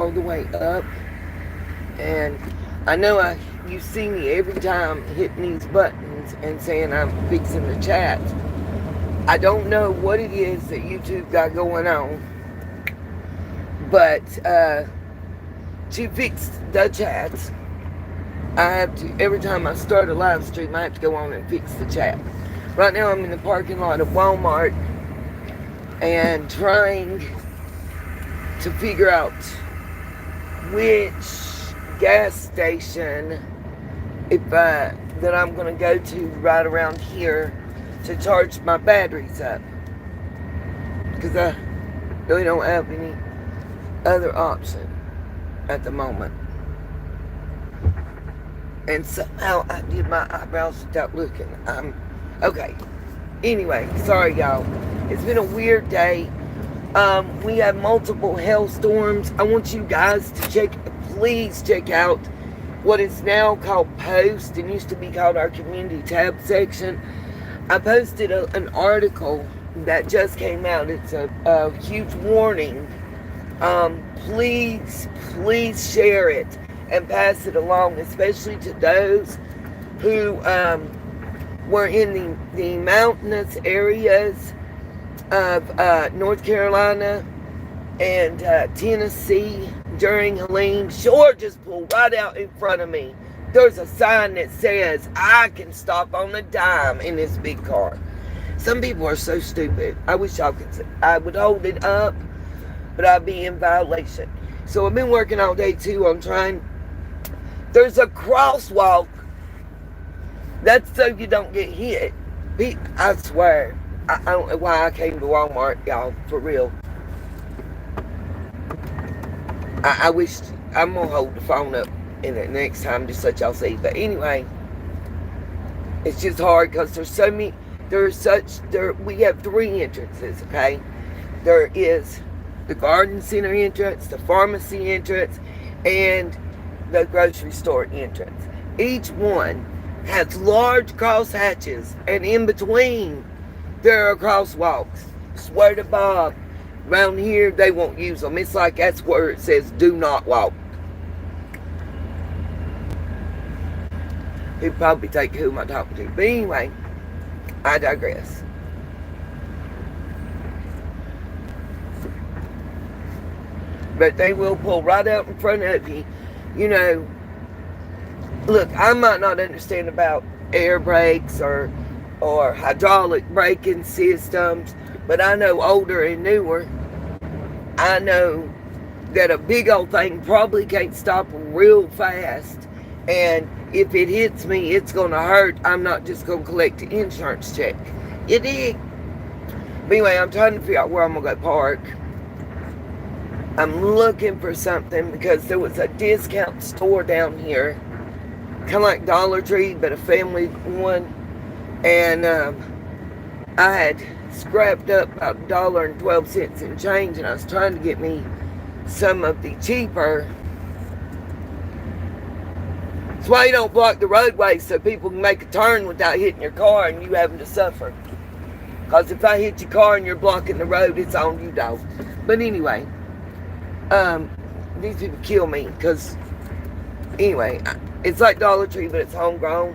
all the way up. And I know you see me every time hitting these buttons and saying I'm fixing the chat. I don't know what it is that YouTube got going on, but to fix the chats, I have to, every time I start a live stream, I have to go on and fix the chat. Right now I'm in the parking lot of Walmart and trying to figure out which gas station that I'm going to go to right around here to charge my batteries up, because I really don't have any other option at the moment. And somehow I did my eyebrows without looking. Okay. Anyway, sorry y'all. It's been a weird day. We have multiple hailstorms. I want you guys to please check out what is now called Post. It used to be called our community tab section. I posted an article that just came out. It's a huge warning. Please share it and pass it along, especially to those who were in the mountainous areas of North Carolina and Tennessee during Helene. Shore just pulled right out in front of me. There's a sign that says I can stop on a dime in this big car. Some people are so stupid. I wish I would hold it up, but I'd be in violation. So I've been working all day too on trying. There's a crosswalk. That's so you don't get hit. I swear. I don't know why I came to Walmart, y'all, for real. I wish, I'm going to hold the phone up in the next time just so y'all see. But anyway, it's just hard because there's so many, we have 3 entrances, okay? There is the garden center entrance, the pharmacy entrance, and the grocery store entrance. Each one has large cross hatches, and in between there are crosswalks. Swear to Bob, around here they won't use them. It's like that's where it says do not walk. He'd probably take who am I talking to. But anyway, I digress. But they will pull right out in front of you. You know, look, I might not understand about air brakes or hydraulic braking systems, but I know older and newer. I know that a big old thing probably can't stop real fast, and if it hits me, it's going to hurt. I'm not just going to collect the insurance check. You dig? But anyway, I'm trying to figure out where I'm going to go park. I'm looking for something because there was a discount store down here, kind of like Dollar Tree, but a family one. And I had scrapped up about $1.12 in change, and I was trying to get me some of the cheaper. That's why you don't block the roadway, so people can make a turn without hitting your car and you having to suffer. Because if I hit your car and you're blocking the road, it's on you, dog. But anyway, these people kill me because, anyway, it's like Dollar Tree, but it's homegrown.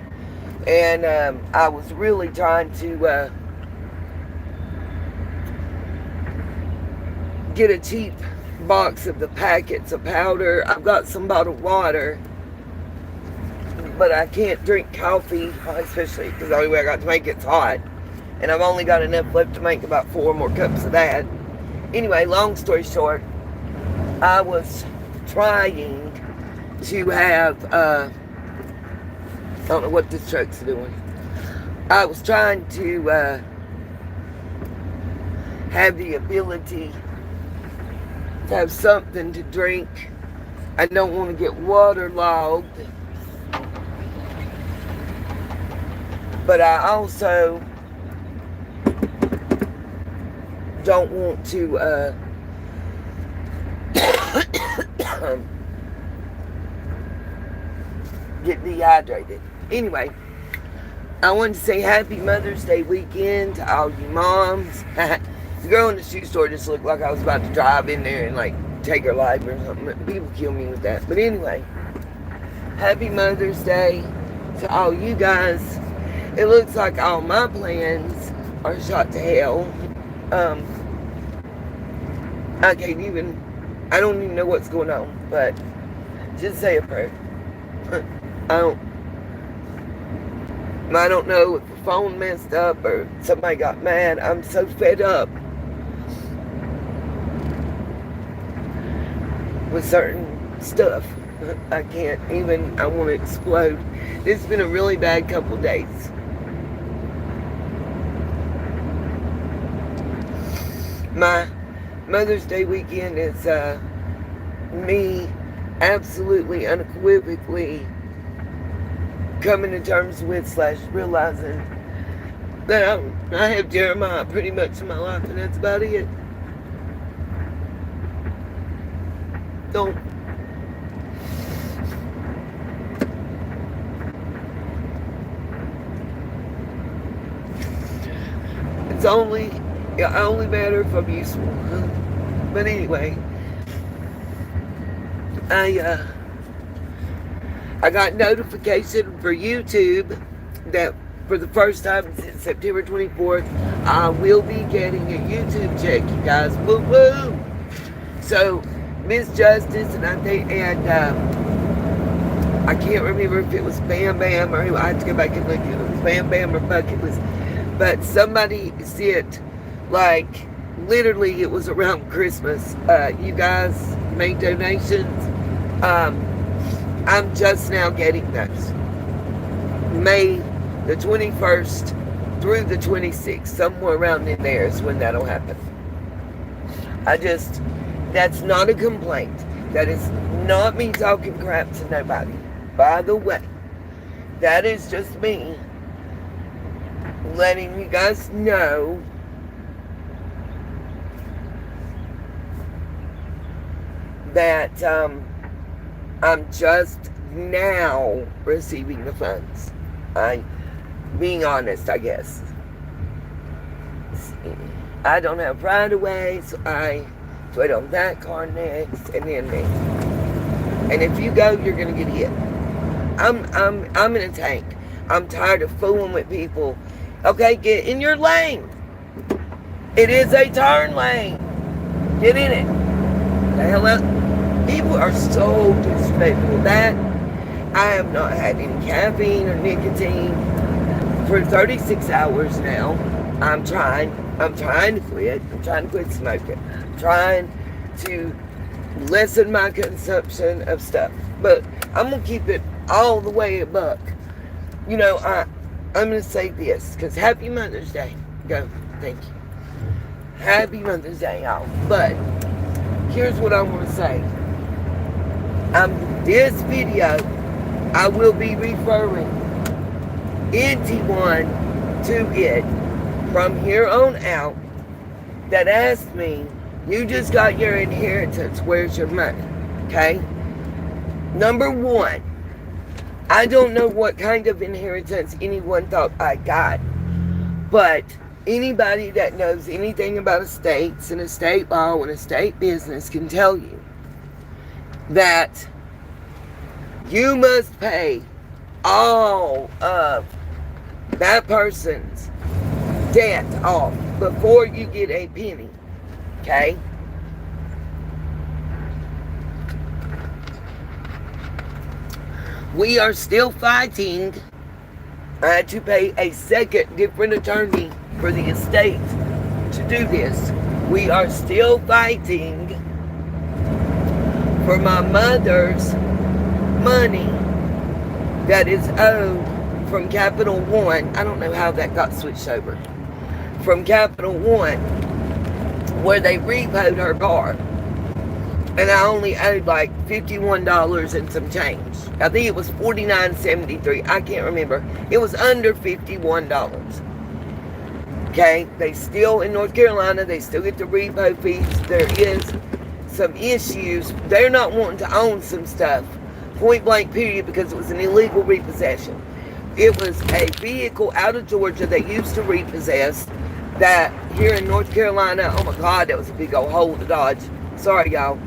And I was really trying to get a cheap box of the packets of powder. I've got some bottled water, but I can't drink coffee, especially because the only way I got to make it's hot. And I've only got enough left to make about 4 more cups of that. Anyway, long story short, I was trying to have, I don't know what this truck's doing. I was trying to have the ability to have something to drink. I don't want to get waterlogged. But I also don't want to get dehydrated. Anyway, I wanted to say happy Mother's Day weekend to all you moms. The girl in the shoe store just looked like I was about to drive in there and like take her life or something. People kill me with that. But anyway, happy Mother's Day to all you guys. It looks like all my plans are shot to hell. I don't even know what's going on, but just say a prayer. I don't know if the phone messed up or somebody got mad. I'm so fed up with certain stuff. I can't even, I want to explode. This has been a really bad couple days. My Mother's Day weekend is me absolutely unequivocally coming to terms with / realizing that I have Jeremiah pretty much in my life, and that's about it. Don't. It's only matter if I'm useful. But anyway, I got notification for YouTube that for the first time since September 24th, I will be getting a YouTube check, you guys. Woo woo! So, Miss Justice and I can't remember if it was Bam Bam or I have to go back and look. It was Bam Bam or Bucket was, but somebody sent, like, literally it was around Christmas. You guys made donations. I'm just now getting those. May the 21st through the 26th, somewhere around in there is when that'll happen. That's not a complaint. That is not me talking crap to nobody. By the way, that is just me letting you guys know that I'm just now receiving the funds. I'm being honest, I guess. I don't have right away, so I wait on that car next, and then me. And if you go, you're gonna get hit. I'm in a tank. I'm tired of fooling with people. Okay, get in your lane. It is a turn lane. Get in it. The hell up. People are so disrespectful. That I have not had any caffeine or nicotine for 36 hours now. I'm trying to quit. I'm trying to quit smoking. I'm trying to lessen my consumption of stuff. But I'm going to keep it all the way a buck. You know, I'm going to say this, because Happy Mother's Day. Go. Thank you. Happy Mother's Day, y'all. But here's what I want to say. This video, I will be referring anyone to it from here on out that asked me, you just got your inheritance, where's your money? Okay? Number one, I don't know what kind of inheritance anyone thought I got, but anybody that knows anything about estates and estate law and estate business can tell you that you must pay all of that person's debt off before you get a penny. Okay? We are still fighting. I had to pay a second different attorney for the estate to do this. We are still fighting for my mother's money that is owed from Capital One. I don't know how that got switched over. From Capital One, where they repoed her car. And I only owed like $51 and some change. I think it was $49.73. I can't remember. It was under $51. Okay? They still, in North Carolina, they still get the repo fees. There is some issues. They're not wanting to own some stuff. Point blank period, because it was an illegal repossession. It was a vehicle out of Georgia they used to repossess that here in North Carolina, oh my God, that was a big old hole to dodge. Sorry, y'all.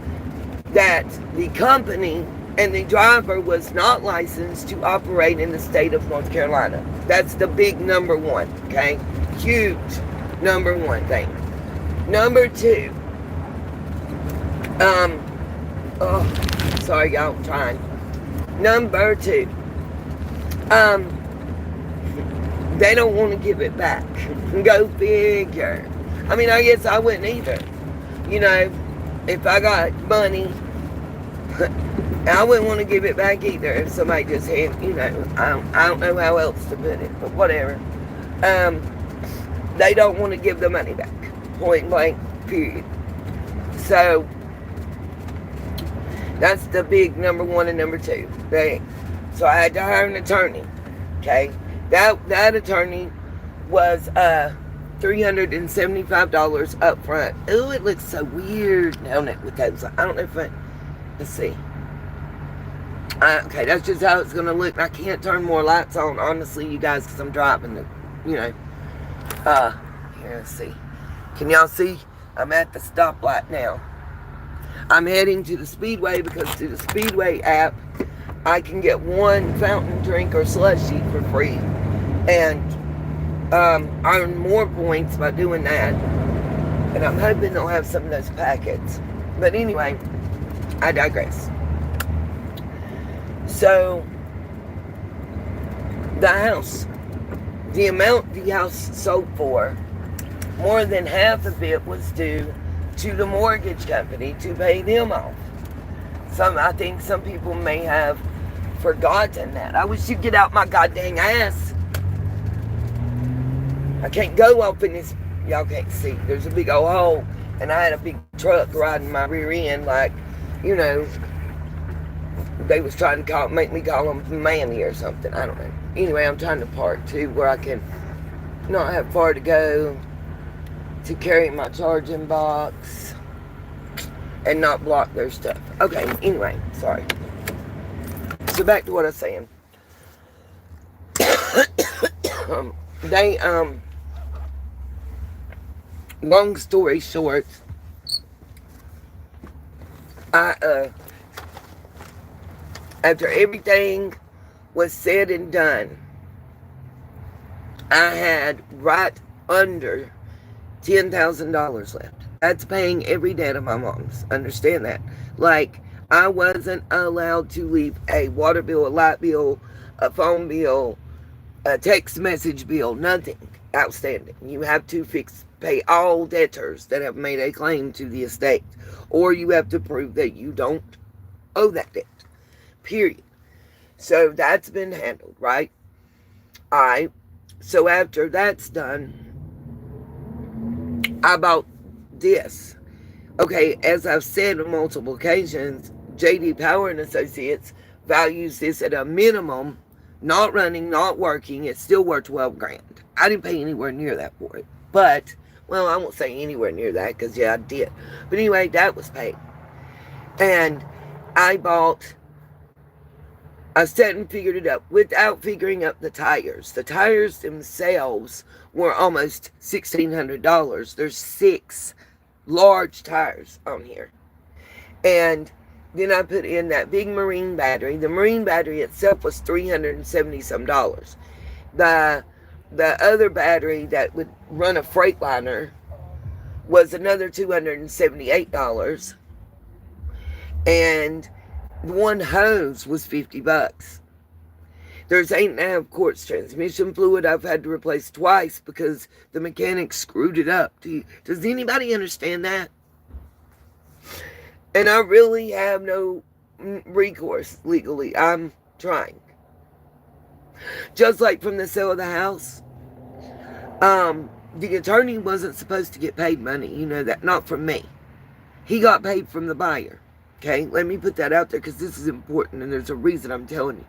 that the company and the driver was not licensed to operate in the state of North Carolina. That's the big number one, okay? Huge number one thing. Number two, sorry y'all, I'm trying. Number two, they don't want to give it back. Go figure. I mean, I guess I wouldn't either. You know, if I got money, I wouldn't want to give it back either if somebody just had, you know, I don't know how else to put it, but whatever. They don't want to give the money back. Point blank, period. So, that's the big number one and number two. So I had to hire an attorney. Okay? That attorney was $375 up front. Ooh, it looks so weird down it with those. I don't know if let's see. Okay, that's just how it's going to look. I can't turn more lights on, honestly, you guys, because I'm driving, you know. Here, let's see. Can y'all see? I'm at the stoplight now. I'm heading to the Speedway because through the Speedway app, I can get one fountain drink or slushie for free. And earn more points by doing that. And I'm hoping they'll have some of those packets. But anyway, I digress. So, the house, the amount the house sold for, more than half of it was due to the mortgage company to pay them off. I think some people may have forgotten that. I wish you'd get out my goddamn ass. I can't go up in this, y'all can't see. There's a big old hole, and I had a big truck riding my rear end, like, you know, they was trying to make me call them Manny or something. I don't know. Anyway, I'm trying to park too, where I can not have far to go to carry my charging box and not block their stuff. Okay, anyway, sorry. So back to what I was saying. Long story short, after everything was said and done, I had right under $10,000 left. That's paying every debt of my mom's. Understand that. Like, I wasn't allowed to leave a water bill, a light bill, a phone bill, a text message bill, nothing outstanding. You have to pay all debtors that have made a claim to the estate, or you have to prove that you don't owe that debt. Period. So that's been handled, right? Alright. So after that's done, I bought this. Okay, as I've said on multiple occasions, J.D. Power and Associates values this at a minimum, not running, not working. It's still worth $12,000. I didn't pay anywhere near that for it. But, well, I won't say anywhere near that, because yeah, I did. But anyway, that was paid. And I sat and figured it up without figuring up the tires. The tires themselves were almost $1,600. There's 6 large tires on here. And then I put in that big marine battery. The marine battery itself was $370 some. The other battery that would run a Freightliner was another $278. And one hose was $50. There's 8.5 quarts transmission fluid I've had to replace twice because the mechanic screwed it up. Does anybody understand that? And I really have no recourse legally. I'm trying. Just like from the sale of the house, the attorney wasn't supposed to get paid money. You know that. Not from me. He got paid from the buyer. Okay? Let me put that out there because this is important and there's a reason I'm telling you.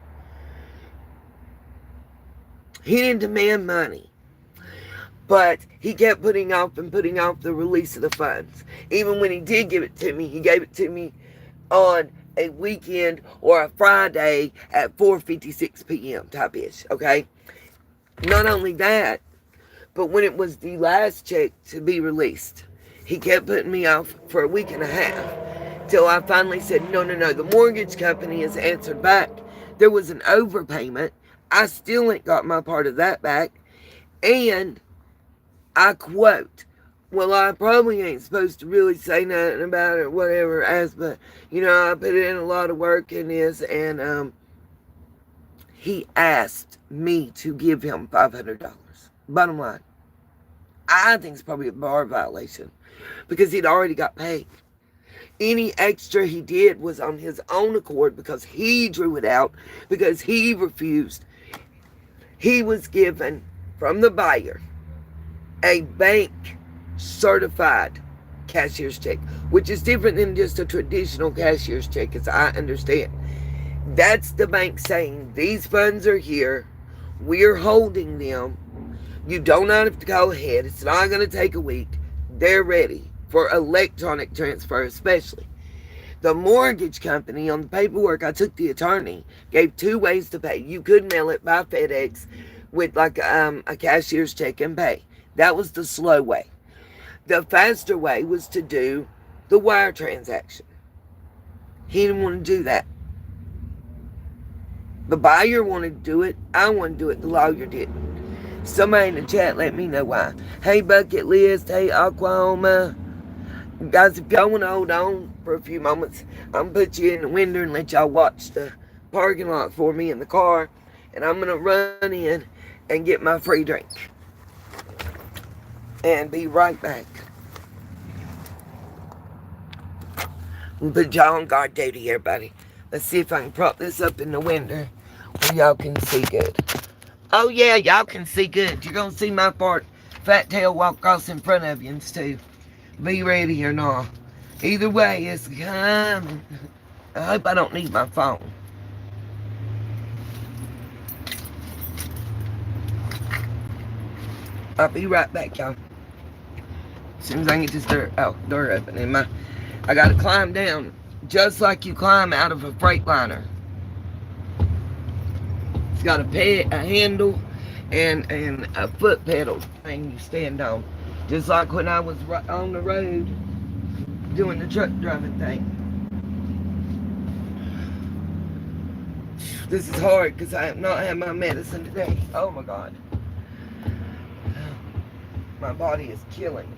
He didn't demand money. But he kept putting off the release of the funds. Even when he did give it to me, he gave it to me on a weekend or a Friday at 4:56 p.m. type-ish, okay? Not only that, but when it was the last check to be released, he kept putting me off for a week and a half. Till I finally said, no, no, no, the mortgage company has answered back. There was an overpayment. I still ain't got my part of that back. And I quote, well, I probably ain't supposed to really say nothing about it, whatever, but, I put in a lot of work in this, and he asked me to give him $500. Bottom line, I think it's probably a bar violation because he'd already got paid. Any extra he did was on his own accord because he drew it out, because he refused. He was given from the buyer a bank certified cashier's check, which is different than just a traditional cashier's check, as I understand. That's the bank saying, these funds are here, we're holding them, you don't have to go ahead, it's not going to take a week, they're ready for electronic transfer especially. The mortgage company, on the paperwork I took the attorney, gave 2 ways to pay. You could mail it by FedEx with like a cashier's check and pay. That was the slow way. The faster way was to do the wire transaction. He didn't want to do that. The buyer wanted to do it. I wanted to do it. The lawyer didn't. Somebody in the chat let me know why. Hey, Bucket List. Hey, Oklahoma. Guys, if y'all want to hold on for a few moments, I'm going to put you in the window and let y'all watch the parking lot for me in the car. And I'm going to run in and get my free drink. And be right back. I'm going to put y'all on guard duty, everybody. Let's see if I can prop this up in the window where y'all can see good. Oh, yeah, y'all can see good. You're going to see my fat tail walk across in front of you, too. Be ready or not. Either way, it's coming. I hope I don't need my phone. I'll be right back, y'all. As soon as I get this door open. And I got to climb down just like you climb out of a Freightliner. It's got a handle and a foot pedal thing you stand on. Just like when I was on the road doing the truck driving thing. This is hard because I have not had my medicine today. Oh my God. My body is killing me.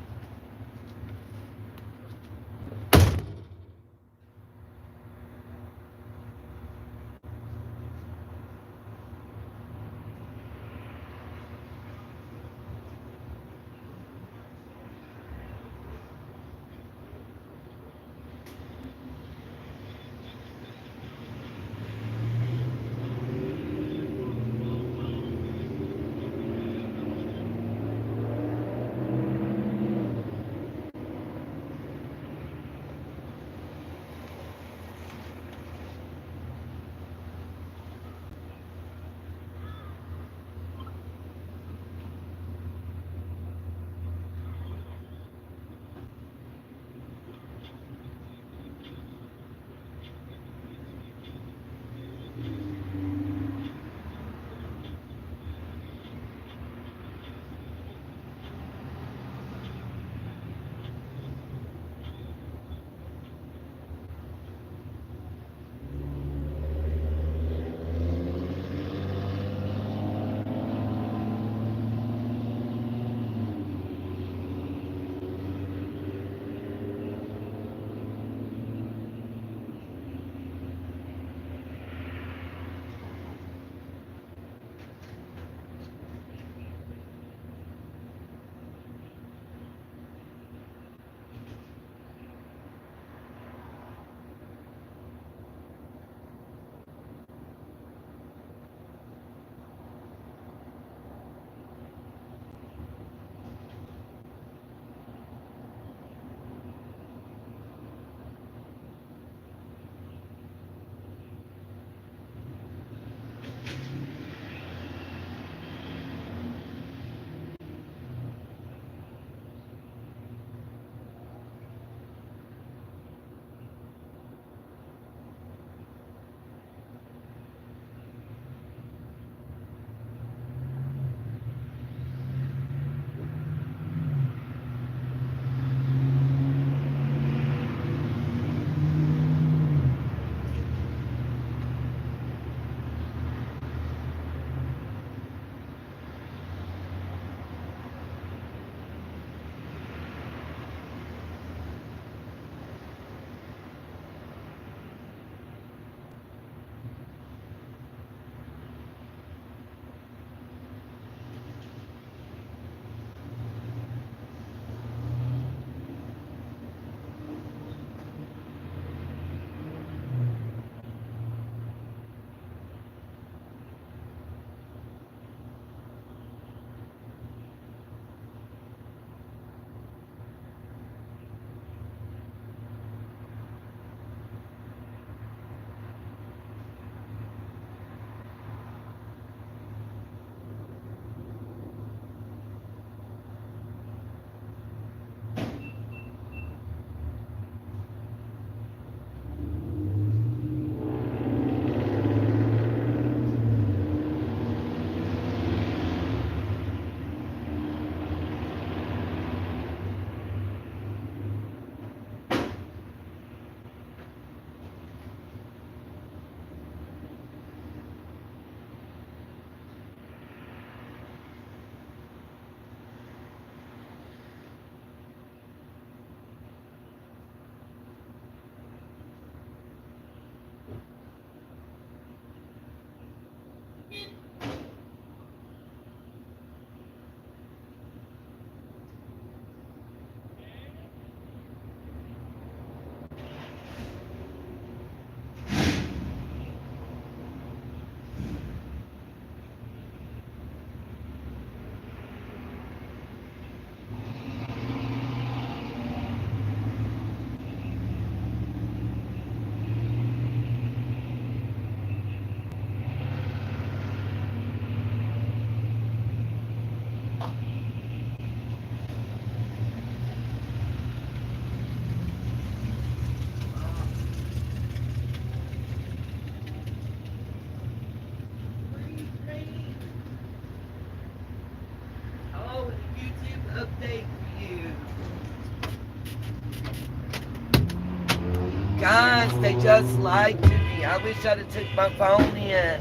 they just lied to me. I wish I'd have took my phone in.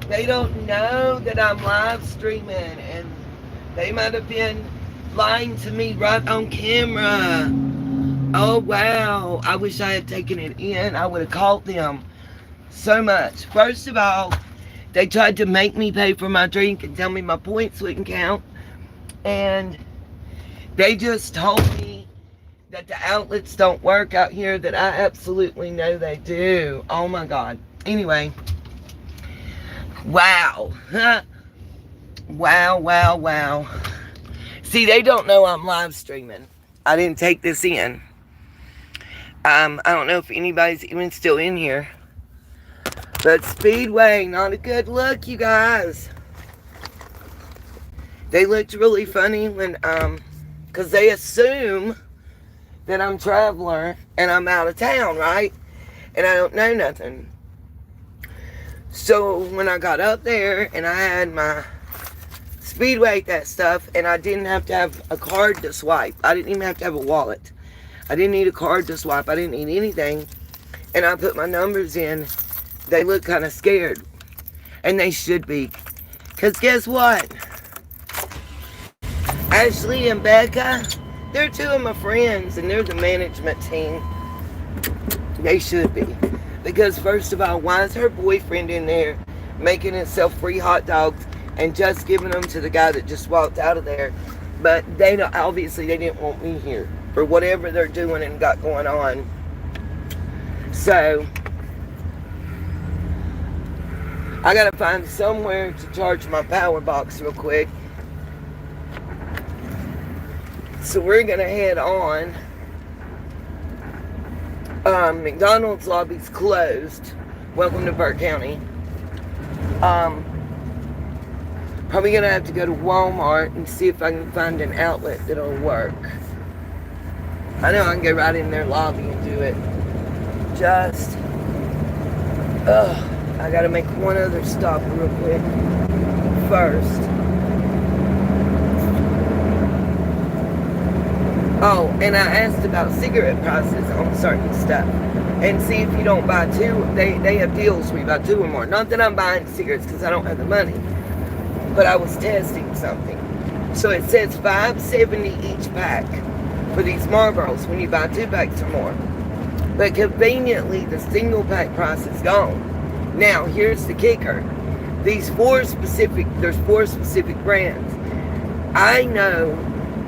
They don't know that I'm live streaming, and they might have been lying to me right on camera. Oh, wow. I wish I had taken it in. I would have caught them so much. First of all, they tried to make me pay for my drink and tell me my points wouldn't count. And they just told me that the outlets don't work out here, that I absolutely know they do. Oh, my God. Anyway. Wow. Wow. See, they don't know I'm live streaming. I didn't take this in. I don't know if anybody's even still in here. But Speedway, not a good look, you guys. They looked really funny when, because they assume that I'm a traveler and I'm out of town, right? And I don't know nothing. So when I got up there and I had my Speedway, that stuff, and I didn't have to have a card to swipe. I didn't even have to have a wallet. I didn't need a card to swipe. I didn't need anything. And I put my numbers in. They look kind of scared. And they should be. Because guess what? Ashley and Becca, they're two of my friends, and they're the management team. They should be. Because first of all, why is her boyfriend in there making himself free hot dogs and just giving them to the guy that just walked out of there? But they don't, obviously they didn't want me here for whatever they're doing and got going on. So I gotta find somewhere to charge my power box real quick. So we're gonna head on. McDonald's lobby's closed. Welcome to Burke County. Probably gonna have to go to Walmart and see if I can find an outlet that'll work. I know I can go right in their lobby and do it. Just, I gotta make one other stop real quick first. Oh, and I asked about cigarette prices on certain stuff. And see if you don't buy two, they have deals where you buy two or more. Not that I'm buying cigarettes because I don't have the money. But I was testing something. So it says $5.70 each pack for these Marlboros when you buy 2 packs or more. But conveniently, the single pack price is gone. Now, here's the kicker. There's 4 specific brands. I know.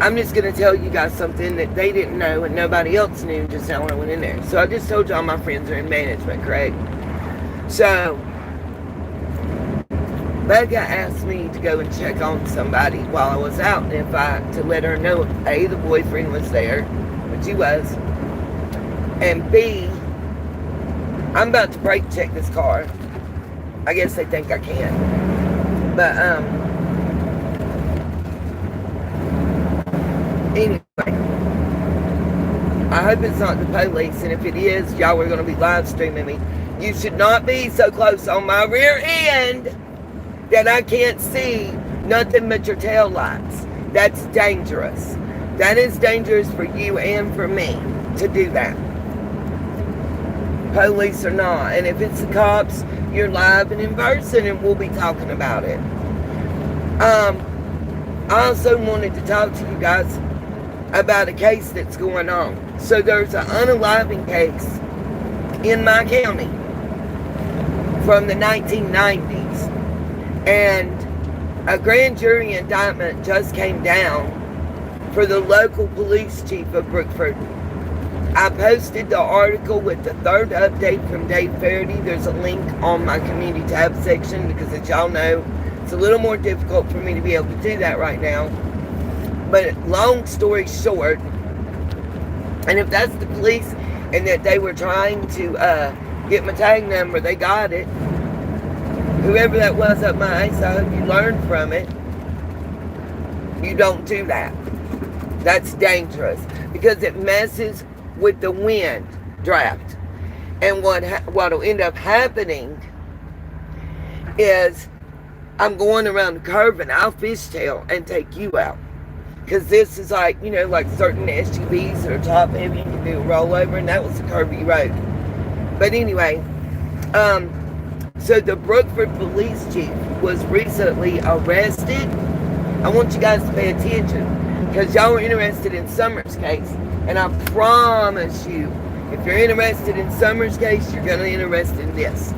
I'm just going to tell you guys something that they didn't know and nobody else knew just now when I went in there. So I just told y'all my friends are in management, correct? So, Becca asked me to go and check on somebody while I was out, and to let her know, A, the boyfriend was there, which he was, and B, I'm about to brake check this car. I guess they think I can. But, anyway, I hope it's not the police, and if it is, y'all are going to be live streaming me. You should not be so close on my rear end that I can't see nothing but your tail lights. That's dangerous. That is dangerous for you and for me to do that. Police or not. And if it's the cops, you're live and in person and we'll be talking about it. I also wanted to talk to you guys about a case that's going on. So there's an unaliving case in my county from the 1990s. And a grand jury indictment just came down for the local police chief of Brookford. I posted the article with the 3rd update from Dave Faraday. There's a link on my community tab section because, as y'all know, it's a little more difficult for me to be able to do that right now. But long story short, and if that's the police and that they were trying to get my tag number, they got it. Whoever that was up my ass, I hope you learned from it. You don't do that. That's dangerous because it messes with the wind draft. And what'll end up happening is I'm going around the curve and I'll fishtail and take you out. Because this is like, like certain SUVs that are top heavy, you can do a rollover, and that was a curvy road. But anyway, um, so the Brookford police chief was recently arrested. I want you guys to pay attention because y'all are interested in Summer's case. And I promise you, if you're interested in Summer's case, you're going to be interested in this.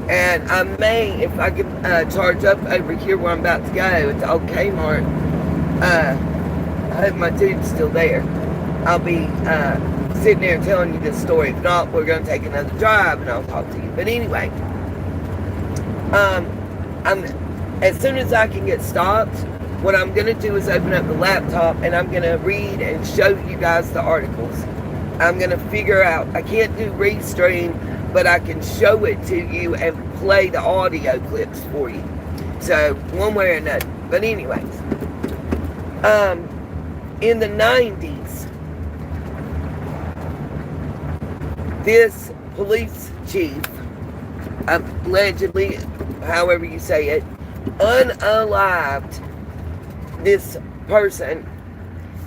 And I may, if I can charge up over here where I'm about to go at the old Kmart, I hope my dude's still there. I'll be sitting there telling you this story. If not, we're going to take another drive and I'll talk to you. But anyway, I'm as soon as I can get stopped, what I'm going to do is open up the laptop and I'm going to read and show you guys the articles. I'm going to figure out, I can't do restream, but I can show it to you and play the audio clips for you. So, one way or another. But anyways, in the 90s, this police chief, allegedly, however you say it, unalived this person,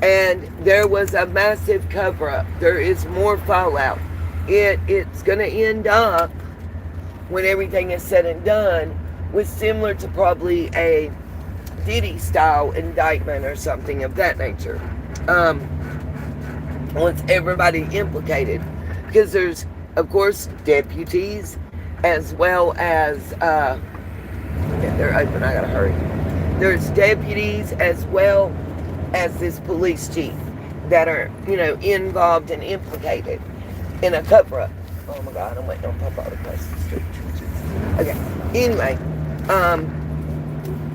and there was a massive cover-up. There is more fallout. It's going to end up, when everything is said and done, with similar to probably a Diddy-style indictment or something of that nature. Once everybody implicated. Because there's, of course, deputies, as well as, yeah, they're open, I gotta hurry. There's deputies as well as this police chief that are, involved and implicated in a cover-up. Oh my God, I'm waiting on Papa to cross the street. Okay, anyway,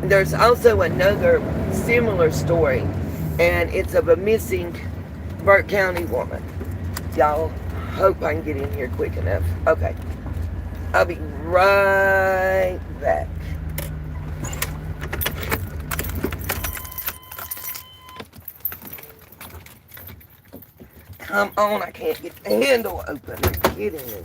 there's also another similar story, and it's of a missing Burke County woman. Y'all, hope I can get in here quick enough. Okay, I'll be right back. Come on, I can't get the handle open. Are you kidding me?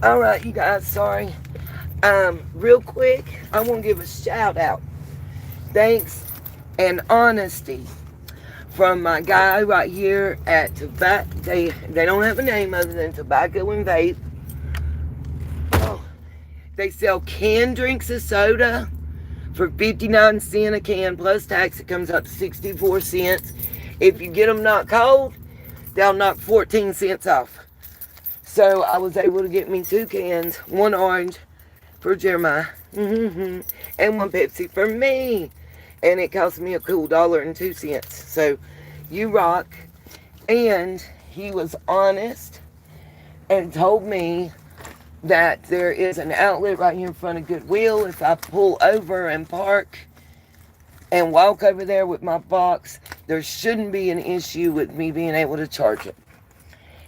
All right, you guys, sorry. Real quick, I want to give a shout out. Thanks and honesty from my guy right here at Tobacco. They don't have a name other than Tobacco and Vape. Oh, they sell canned drinks of soda for 59 cents a can plus tax. It comes up to 64 cents. If you get them not cold, they'll knock 14 cents off. So I was able to get me 2 cans, 1 orange for Jeremiah, and 1 Pepsi for me. And it cost me a cool $1.02. So you rock. And he was honest and told me that there is an outlet right here in front of Goodwill. If I pull over and park and walk over there with my box, there shouldn't be an issue with me being able to charge it.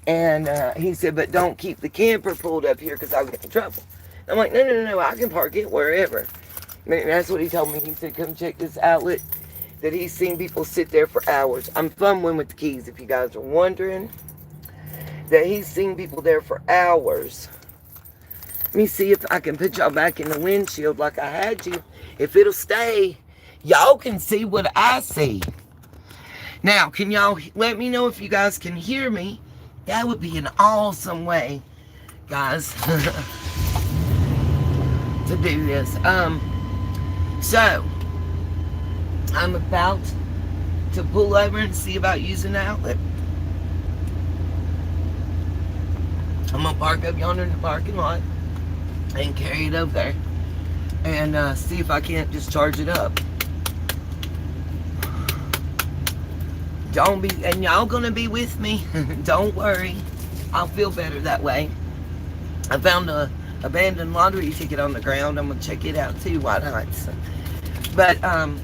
And he said, but don't keep the camper pulled up here because I'll get in trouble. I'm like, no, I can park it wherever. And that's what he told me. He said, come check this outlet that he's seen people sit there for hours. I'm fumbling with the keys, if you guys are wondering. That he's seen people there for hours. Let me see if I can put y'all back in the windshield like I had you. If it'll stay, y'all can see what I see. Now, can y'all let me know if you guys can hear me? That would be an awesome way, guys, to do this. So, I'm about to pull over and see about using the outlet. I'm going to park up yonder in the parking lot and carry it over there and see if I can't just charge it up. And y'all gonna be with me. Don't worry. I'll feel better that way. I found a abandoned lottery ticket on the ground. I'm gonna check it out too. Why not? But I'm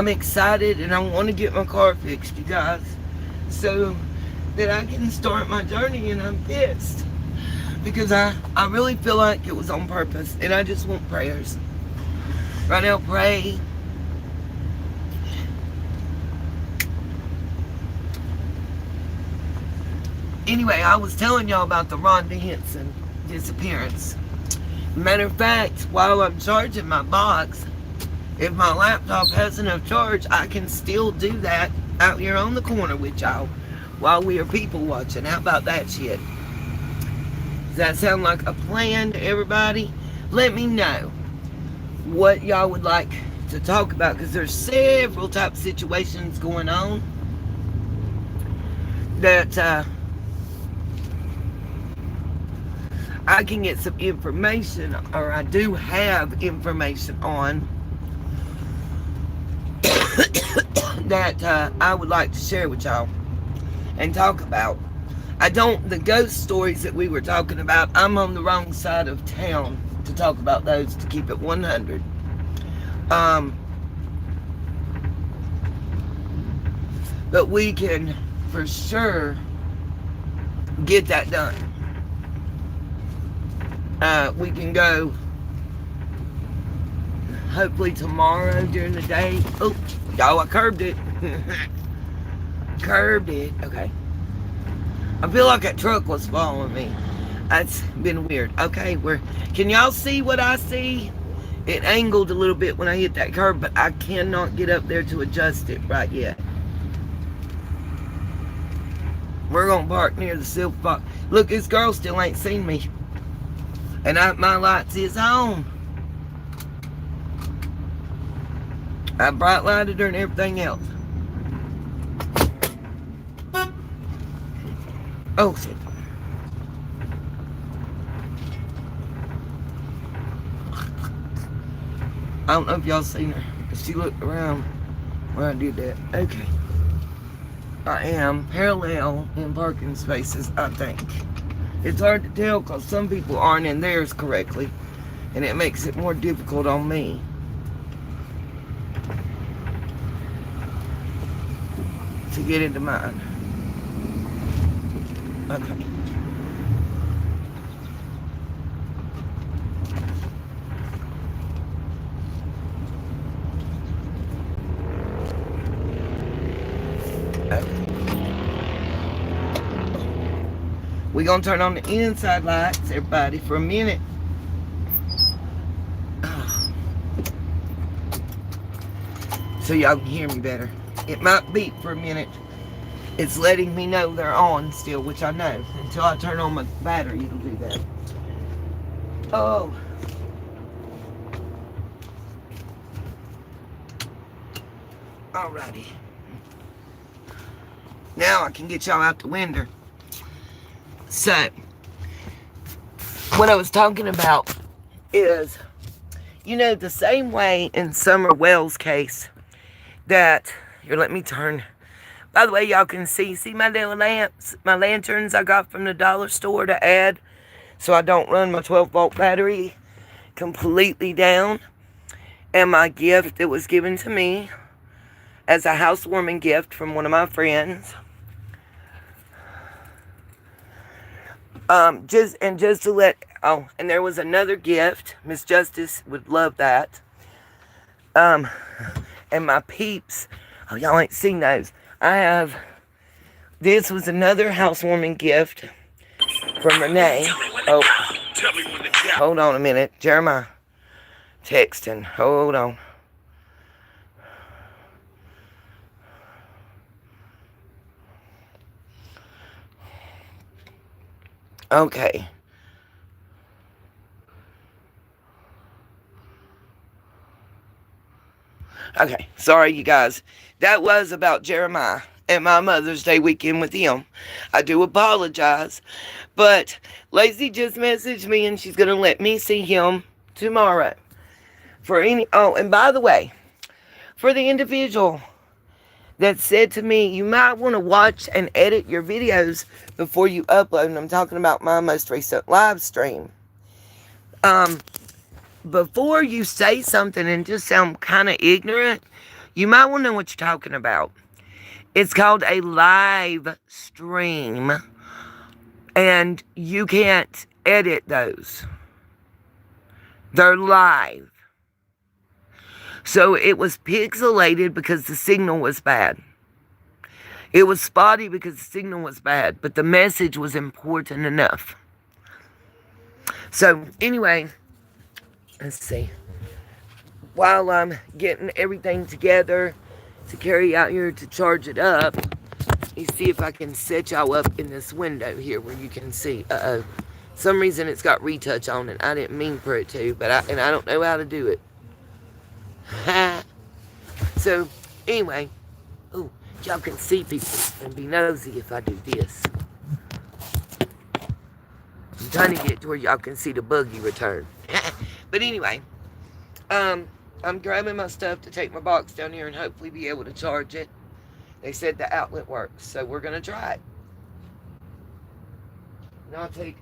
excited and I want to get my car fixed, you guys, so that I can start my journey. And I'm pissed because I really feel like it was on purpose, and I just want prayers. Right now, pray. Anyway, I was telling y'all about the Rhonda Henson disappearance. Matter of fact, while I'm charging my box, if my laptop has enough charge, I can still do that out here on the corner with y'all while we are people watching. How about that shit? Does that sound like a plan to everybody? Let me know what y'all would like to talk about, because there's several type of situations going on that I can get some information, or I do have information on that I would like to share with y'all and talk about. The ghost stories that we were talking about, I'm on the wrong side of town to talk about those, to keep it 100. But we can for sure get that done. We can go hopefully tomorrow during the day. Oh, y'all, I curbed it. Curbed it. Okay. I feel like that truck was following me. That's been weird. Okay, can y'all see what I see? It angled a little bit when I hit that curb, but I cannot get up there to adjust it right yet. We're gonna park near the Silver Fox. Look, this girl still ain't seen me. And my lights is on. I bright lighted her and everything else. Oh shit. I don't know if y'all seen her. She looked around when I did that. Okay. I am parallel in parking spaces, I think. It's hard to tell because some people aren't in theirs correctly, and it makes it more difficult on me. To get into mine. Okay. We're going to turn on the inside lights, everybody, for a minute. So y'all can hear me better. It might beep for a minute. It's letting me know they're on still, which I know. Until I turn on my battery, it'll do that. Oh. Alrighty. Now I can get y'all out the window. So, what I was talking about is, you know, the same way in Summer Wells' case that, here, let me turn. By the way, y'all can see my little lamps, my lanterns I got from the dollar store to add so I don't run my 12-volt battery completely down. And my gift that was given to me as a housewarming gift from one of my friends. Just to let, and there was another gift. Miss Justice would love that. And my peeps, y'all ain't seen those. This was another housewarming gift from Renee. Oh, hold on a minute. Jeremiah texting. Hold on. Okay. Okay, sorry you guys. That was about Jeremiah and my Mother's Day weekend with him. I do apologize. But Lacey just messaged me and she's going to let me see him tomorrow. And by the way, for the individual that said to me, you might want to watch and edit your videos before you upload. And I'm talking about my most recent live stream. Before you say something and just sound kind of ignorant, you might want to know what you're talking about. It's called a live stream. And you can't edit those. They're live. So it was pixelated because the signal was bad. It was spotty because the signal was bad. But the message was important enough. So anyway, let's see. While I'm getting everything together to carry out here to charge it up, let me see if I can set y'all up in this window here where you can see. Some reason it's got retouch on it. I didn't mean for it to, but I don't know how to do it. So, anyway. Ooh, y'all can see people and be nosy if I do this. I'm trying to get to where y'all can see the buggy return. But anyway, I'm grabbing my stuff to take my box down here and hopefully be able to charge it. They said the outlet works, so we're going to try it. Now I'll take,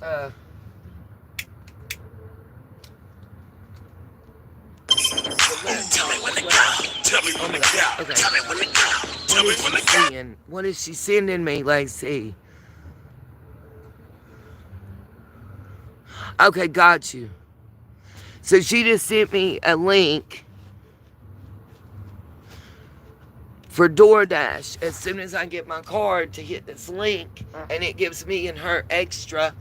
Tell me when to go. Tell me when to go. Okay. Tell me when to go. Tell me when to go. What is she sending me, Lacey? Okay, got you. So she just sent me a link for DoorDash as soon as I get my card to hit this link, and it gives me and her extra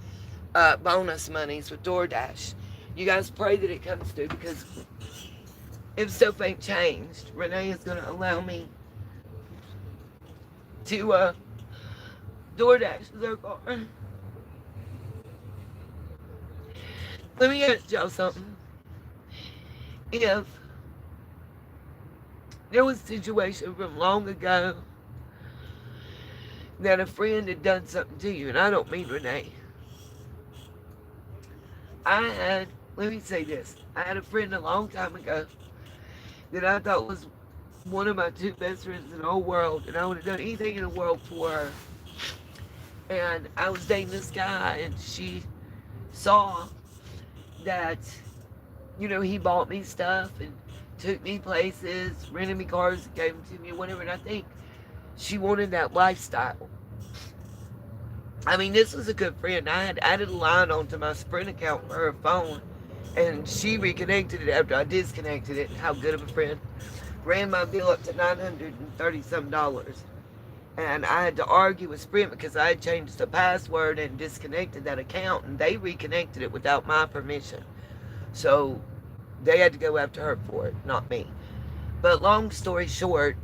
bonus monies with DoorDash. You guys pray that it comes through, because if stuff ain't changed, Renee is going to allow me to DoorDash their card. Let me ask y'all something. If there was a situation from long ago that a friend had done something to you, and I don't mean Renee. let me say this. I had a friend a long time ago that I thought was one of my two best friends in the whole world, and I would have done anything in the world for her. And I was dating this guy, and she saw that, he bought me stuff and took me places, rented me cars, gave them to me, whatever. And I think she wanted that lifestyle. I mean, this was a good friend. I had added a line onto my Sprint account for her phone, and she reconnected it after I disconnected it. How good of a friend. Ran my bill up to $930 some. And I had to argue with Sprint because I had changed the password and disconnected that account, and they reconnected it without my permission. So they had to go after her for it, not me. But long story short,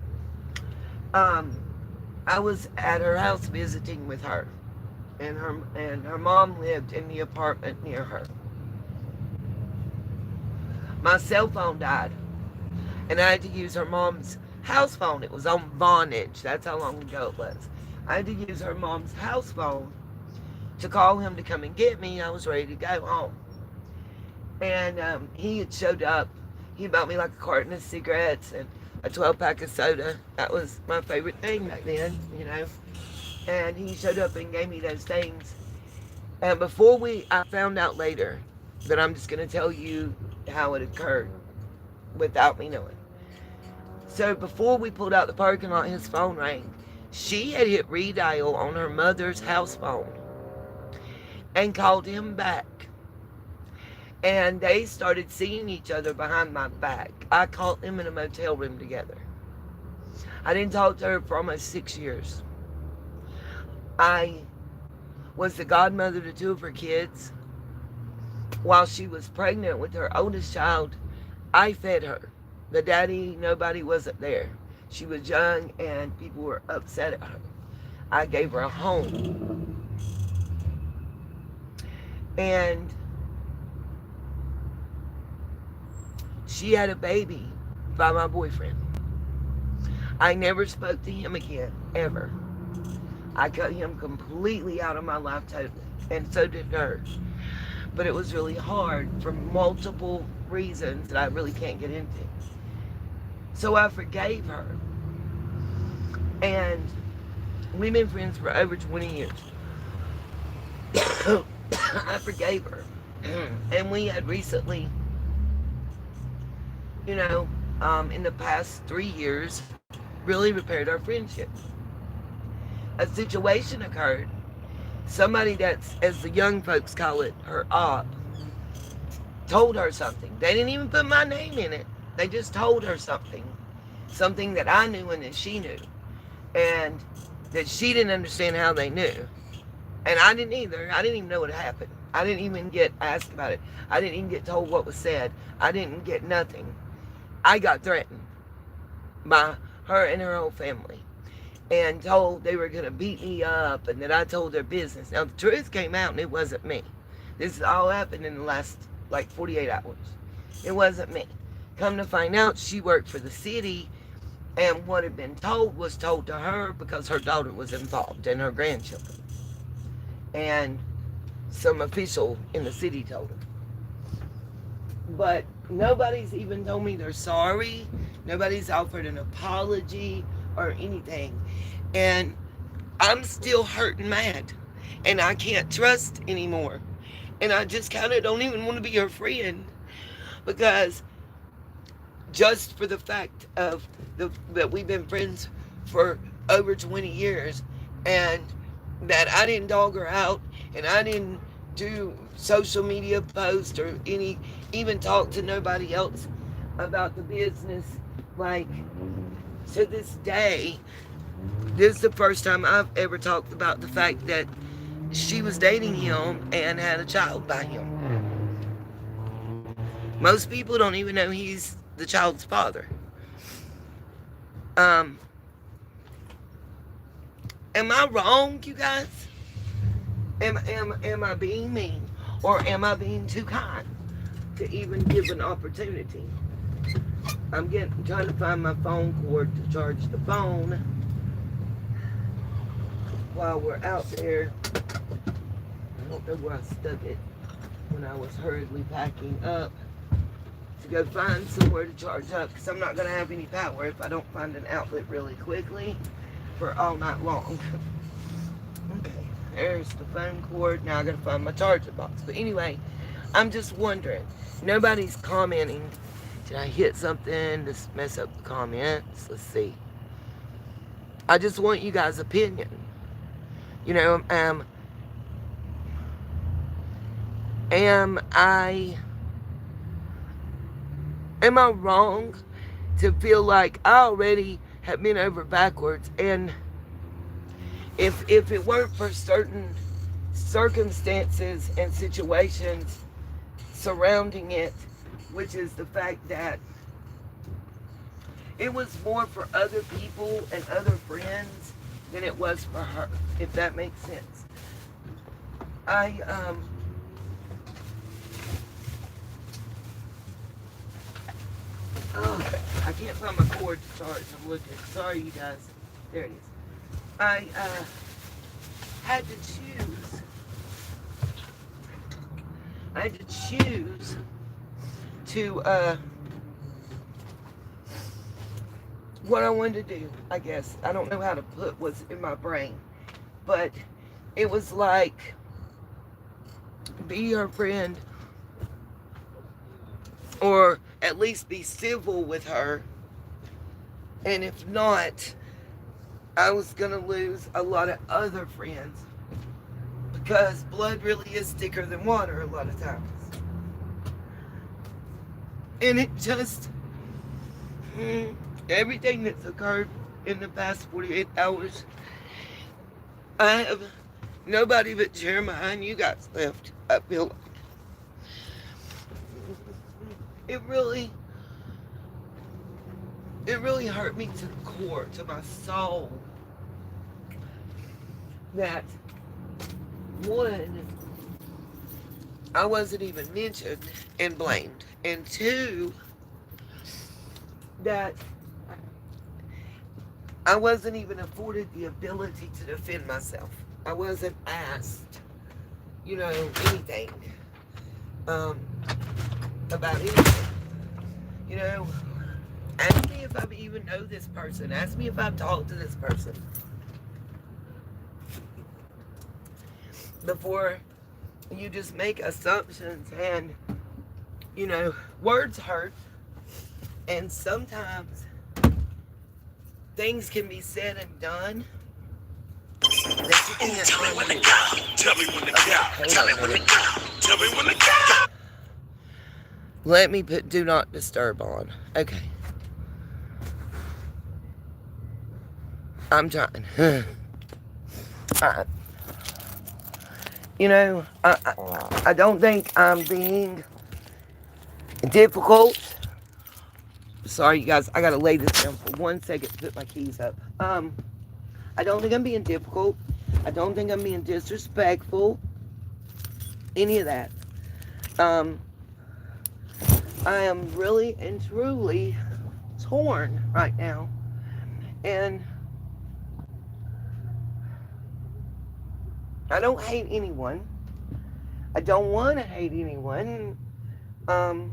um, I was at her house visiting with her, and her mom lived in the apartment near her. My cell phone died, and I had to use her mom's house phone. It was on Vonage. That's how long ago it was. I had to use her mom's house phone to call him to come and get me. I was ready to go home. And he had showed up. He bought me like a carton of cigarettes and a 12-pack of soda. That was my favorite thing back then, you know. And he showed up and gave me those things. And I found out later that I'm just going to tell you how it occurred without me knowing. So before we pulled out the parking lot, his phone rang. She had hit redial on her mother's house phone and called him back. And they started seeing each other behind my back. I caught them in a motel room together. I didn't talk to her for almost 6 years. I was the godmother to 2 of her kids. While she was pregnant with her oldest child, I fed her. The daddy, nobody wasn't there. She was young and people were upset at her. I gave her a home. And she had a baby by my boyfriend. I never spoke to him again, ever. I cut him completely out of my life totally, and so did her. But it was really hard for multiple reasons that I really can't get into. So I forgave her. And we've been friends for over 20 years. I forgave her. And we had recently, you know, in the past 3 years, really repaired our friendship. A situation occurred. Somebody that's, as the young folks call it, her op, told her something. They didn't even put my name in it. They just told her something. Something that I knew and that she knew. And that she didn't understand how they knew. And I didn't either. I didn't even know what happened. I didn't even get asked about it. I didn't even get told what was said. I didn't get nothing. I got threatened by her and her whole family. And told they were going to beat me up and that I told their business. Now, the truth came out and it wasn't me. This all happened in the last, 48 hours. It wasn't me. Come to find out, she worked for the city, and what had been told was told to her because her daughter was involved and her grandchildren. And some official in the city told her. But nobody's even told me they're sorry. Nobody's offered an apology or anything. And I'm still hurt and mad. And I can't trust anymore. And I just kind of don't even want to be her friend. Because just for the fact of that we've been friends for over 20 years. And that I didn't dog her out. And I didn't do social media posts or even talk to nobody else about the business. To this day, this is the first time I've ever talked about the fact that she was dating him and had a child by him. Most people don't even know he's the child's father. Am I wrong, you guys? Am I being mean? Or am I being too kind to even give an opportunity? I'm trying to find my phone cord to charge the phone while we're out there. I don't know where I stuck it when I was hurriedly packing up to go find somewhere to charge up, because I'm not going to have any power if I don't find an outlet really quickly for all night long. Okay, there's the phone cord. Now I got to find my charger box. But anyway, I'm just wondering. Nobody's commenting. Did I hit something to mess up the comments? Let's see. I just want you guys' opinion. You know, am I wrong to feel like I already have been over backwards and If it weren't for certain circumstances and situations surrounding it, which is the fact that it was more for other people and other friends than it was for her, if that makes sense. I I can't find my cord to charge. I'm looking. Sorry, you guys. There it is. I had to choose. I had to choose to what I wanted to do. I guess I don't know how to put what's in my brain, but it was like be her friend, or at least be civil with her. And if not, I was gonna lose a lot of other friends, because blood really is thicker than water a lot of times. And it just, everything that's occurred in the past 48 hours, I have nobody but Jeremiah and you guys left. I feel like it really hurt me to the core, to my soul, that one, I wasn't even mentioned and blamed, and two, that I wasn't even afforded the ability to defend myself. I wasn't asked, anything about anything. Ask me if I even know this person. Ask me if I've talked to this person before you just make assumptions. And words hurt, and sometimes things can be said and done that you can't tell me when to go. Tell me when to go. Tell me when to go. Tell me when to go. Let me put do not disturb on. Okay. I'm trying. I don't think I'm being difficult. Sorry, you guys. I gotta lay this down for 1 second to put my keys up. I don't think I'm being difficult. I don't think I'm being disrespectful. Any of that. I am really and truly torn right now. And I don't hate anyone. I don't want to hate anyone. And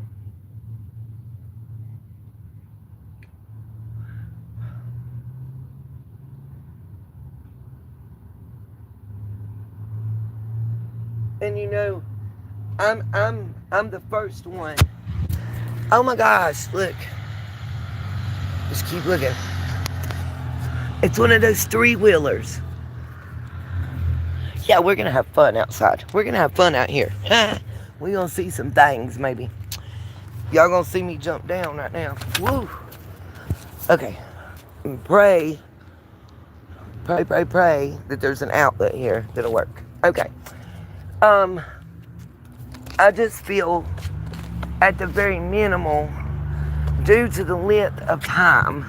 I'm the first one. Oh my gosh, look. Just keep looking. It's one of those 3-wheelers. Yeah, we're gonna have fun outside. We're gonna have fun out here. We're gonna see some things, maybe. Y'all gonna see me jump down right now. Woo! Okay. And pray that there's an outlet here that'll work. Okay. I just feel, at the very minimal, due to the length of time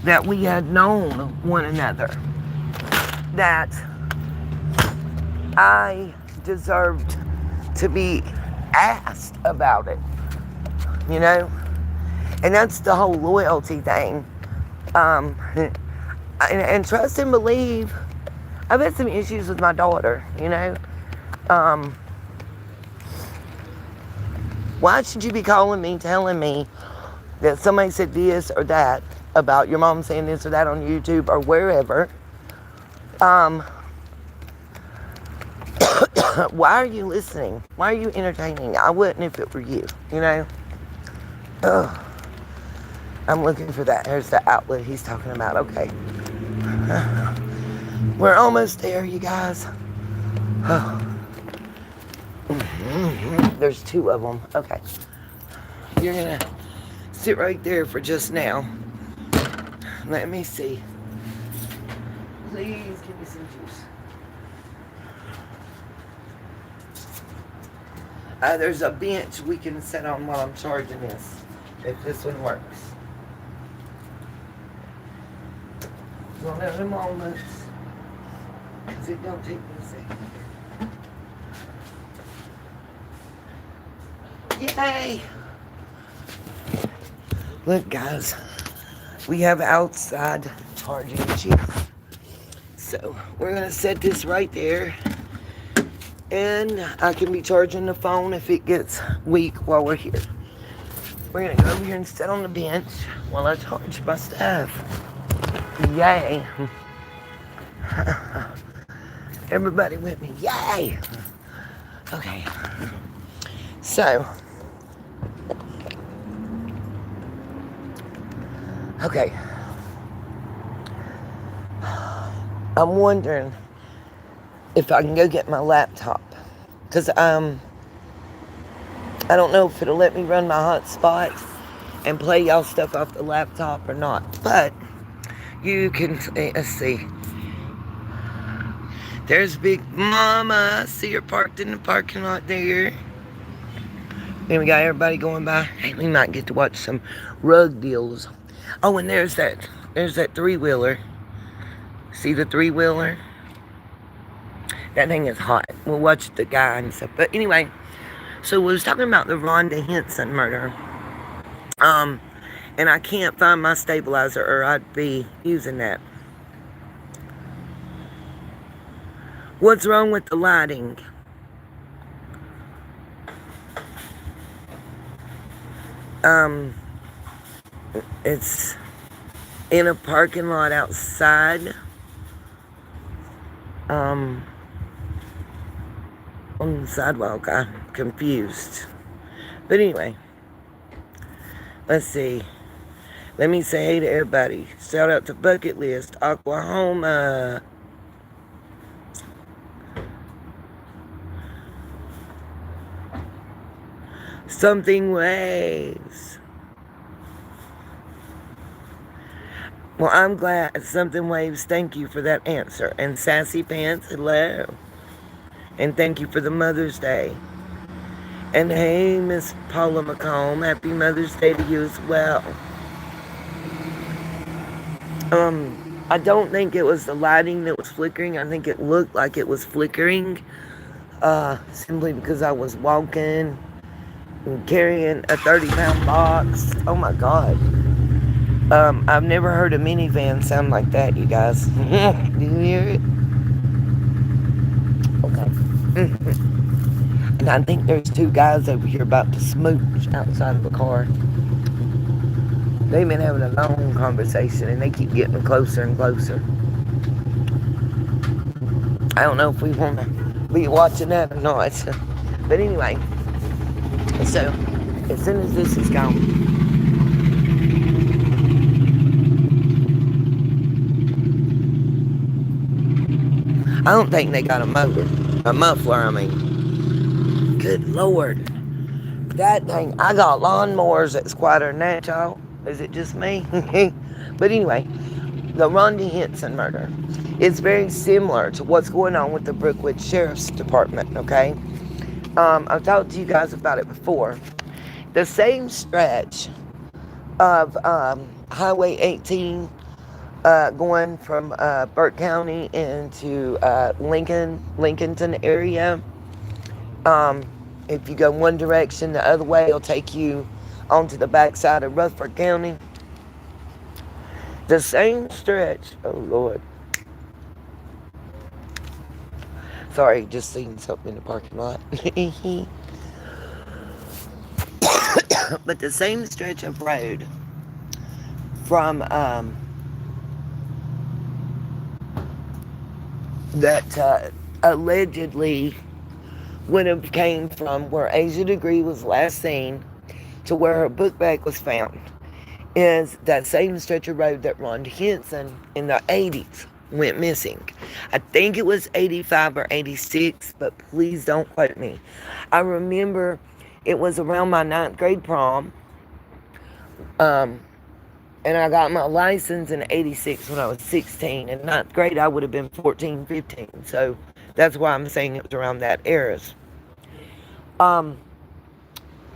that we had known one another, that I deserved to be asked about it, and that's the whole loyalty thing. And trust and believe, I've had some issues with my daughter, why should you be calling me, telling me that somebody said this or that about your mom saying this or that on YouTube or wherever? Why are you listening? Why are you entertaining? I wouldn't if it were you, Ugh. I'm looking for that. There's the outlet he's talking about. Okay. We're almost there, you guys. There's 2 of them. Okay. You're gonna sit right there for just now. Let me see. please give me some juice. There's a bench we can sit on while I'm charging this, if this one works. One of the moments, because it don't take me a second. Yay! Look, guys, we have outside charging chips. So we're going to set this right there. And I can be charging the phone if it gets weak while we're here. We're going to go over here and sit on the bench while I charge my stuff. Yay. Everybody with me. Yay. Okay. So. Okay. I'm wondering if I can go get my laptop. Because I don't know if it'll let me run my hotspots and play y'all stuff off the laptop or not. But you can, let's see. There's Big Mama. I see her parked in the parking lot there. And we got everybody going by. Hey, we might get to watch some rug deals. Oh, and there's that three-wheeler. See the three-wheeler? That thing is hot. We'll watch the guy and stuff. But anyway, so we was talking about the Rhonda Henson murder. And I can't find my stabilizer or I'd be using that. What's wrong with the lighting? It's in a parking lot outside. On the sidewalk. I'm confused. But anyway, let's see. Let me say hey to everybody. Shout out to Bucket List, Oklahoma. Something Waves. Well, I'm glad. Something Waves, thank you for that answer. And Sassy Pants, hello. And thank you for the Mother's Day. And hey, Miss Paula McComb, happy Mother's Day to you as well. I don't think it was the lighting that was flickering. I think it looked like it was flickering. Simply because I was walking and carrying a 30-pound box. Oh my God. I've never heard a minivan sound like that, you guys. Do you hear it? Okay. And I think there's two guys over here about to smooch outside of the car. They've been having a long conversation and they keep getting closer and closer. I don't know if we want to be watching that or not. But anyway, so as soon as this is gone, I don't think they got a muffler, I mean. Good Lord. That thing, I got lawnmowers that's quieter than that, y'all. Is it just me? But anyway, the Rhonda Henson murder is very similar to what's going on with the Brookwood Sheriff's Department, okay? I've talked to you guys about it before. The same stretch of Highway 18 going from Burke County into Lincolnton area. If you go one direction, the other way it'll take you onto the backside of Rutherford County. The same stretch. Oh Lord. Sorry, just seen something in the parking lot. But the same stretch of road from that allegedly would have came from where Asia Degree was last seen to where her book bag was found is that same stretch of road that Rhonda Henson in the 80s went missing. I think it was 85 or 86, but please don't quote me. I remember it was around my 9th grade prom. And I got my license in 86 when I was 16. In ninth grade, I would have been 14, 15. So that's why I'm saying it was around that era. Um,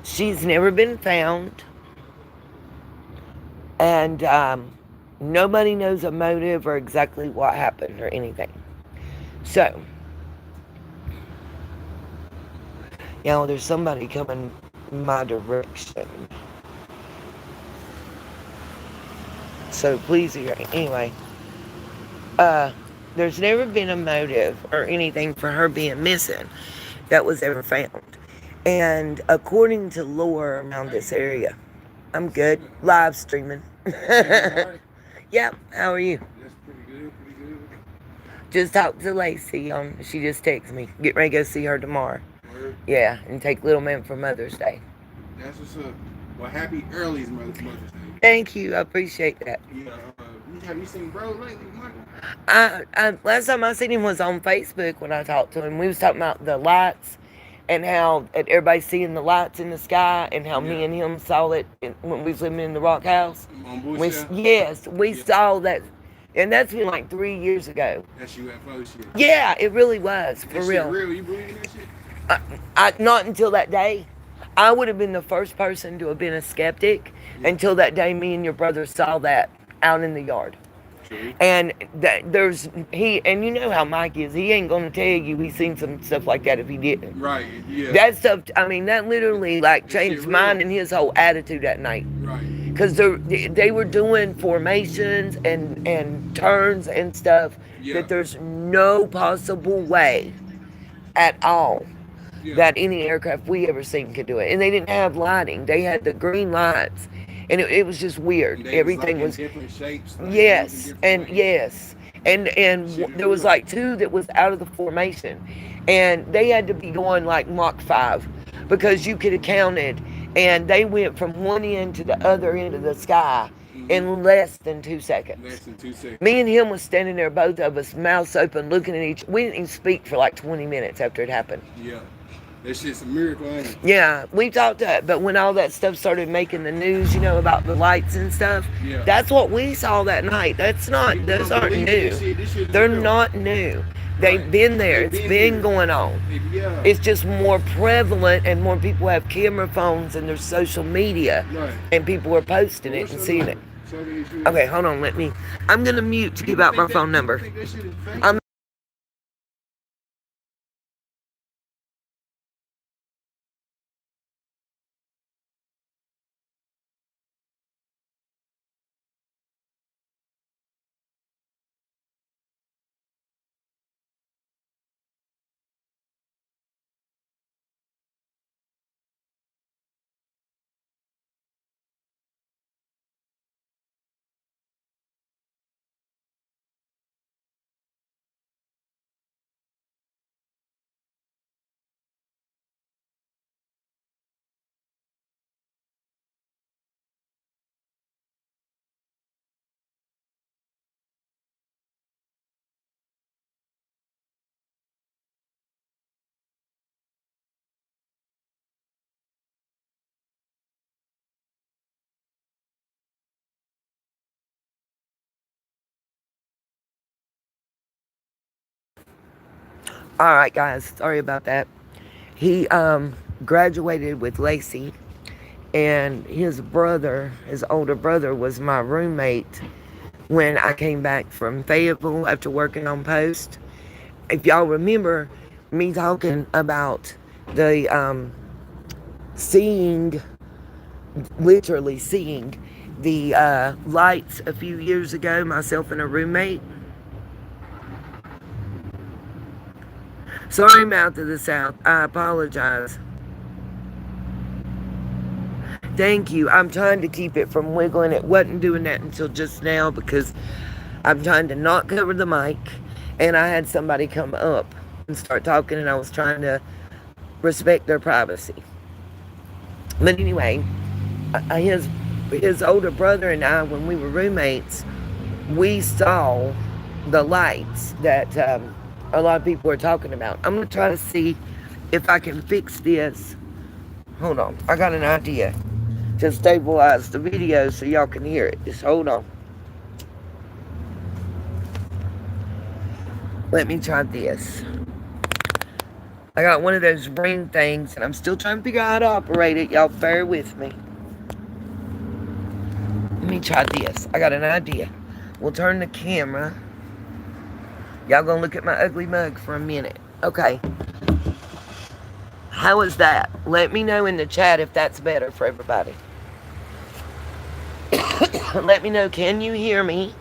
she's never been found. And nobody knows a motive or exactly what happened or anything. So, there's somebody coming my direction. So please hear me. Anyway, there's never been a motive or anything for her being missing that was ever found. And according to lore around this area, I'm good. Live streaming. Yep. How are you? That's pretty good, pretty good. Just talked to Lacey. She just texted me. Get ready to go see her tomorrow. Word. Yeah, and take little man for Mother's Day. That's what's up. Well, happy early Mother's Day. Thank you. I appreciate that. Yeah. Have you seen bro lately, Michael? Last time I seen him was on Facebook when I talked to him. We was talking about the lights and how everybody's seeing the lights in the sky and how me and him saw it when we was living in the rock house. On Bush, Yes, we saw that. And that's been like 3 years ago. That's UFO shit. Yeah, it really was, for that real. Shit real? You believe in that shit? Not until that day. I would have been the first person to have been a skeptic until that day me and your brother saw that out in the yard. True. And and you know how Mike is. He ain't gonna tell you he's seen some stuff like that if he didn't. Right, yeah. That stuff, I mean, that literally like changed mine and his whole attitude that night. Right. Because they were doing formations and turns and stuff that there's no possible way at all that any aircraft we ever seen could do it. And they didn't have lighting. They had the green lights. And it was just weird. And Everything was was like in different shapes. Like yes, and ways. yes. And there was like two that was out of the formation. And they had to be going like Mach 5 because you could have counted. And they went from one end to the other end of the sky in less than 2 seconds. Less than 2 seconds. Me and him was standing there, both of us, mouths open, looking at each. We didn't even speak for like 20 minutes after it happened. Yeah. That shit's a miracle, ain't it? Yeah, we talked to it, but when all that stuff started making the news, about the lights and stuff, that's what we saw that night. Those aren't new. This shit They're real. not new. They've been there. It's been going on. Yeah. It's just more prevalent and more people have camera phones and there's social media. Right. And people are posting it and seeing it. Okay, hold on, I'm going to mute to give out my phone number. I'm all right, guys. Sorry about that. He graduated with Lacey, and his older brother, was my roommate when I came back from Fayetteville after working on post. If y'all remember me talking about the literally seeing the lights a few years ago, myself and a roommate. Sorry, Mouth of the South. I apologize. Thank you. I'm trying to keep it from wiggling. It wasn't doing that until just now because I'm trying to not cover the mic. And I had somebody come up and start talking, and I was trying to respect their privacy. But anyway, his older brother and I, when we were roommates, we saw the lights that a lot of people are talking about. I'm going to try to see if I can fix this. Hold on. I got an idea. to stabilize the video so y'all can hear it. Just hold on. Let me try this. I got one of those ring things, and I'm still trying to figure out how to operate it. Y'all bear with me. Let me try this. I got an idea. We'll turn the camera. Y'all gonna look at my ugly mug for a minute. Okay. How is that? Let me know in the chat if that's better for everybody. Let me know, can you hear me?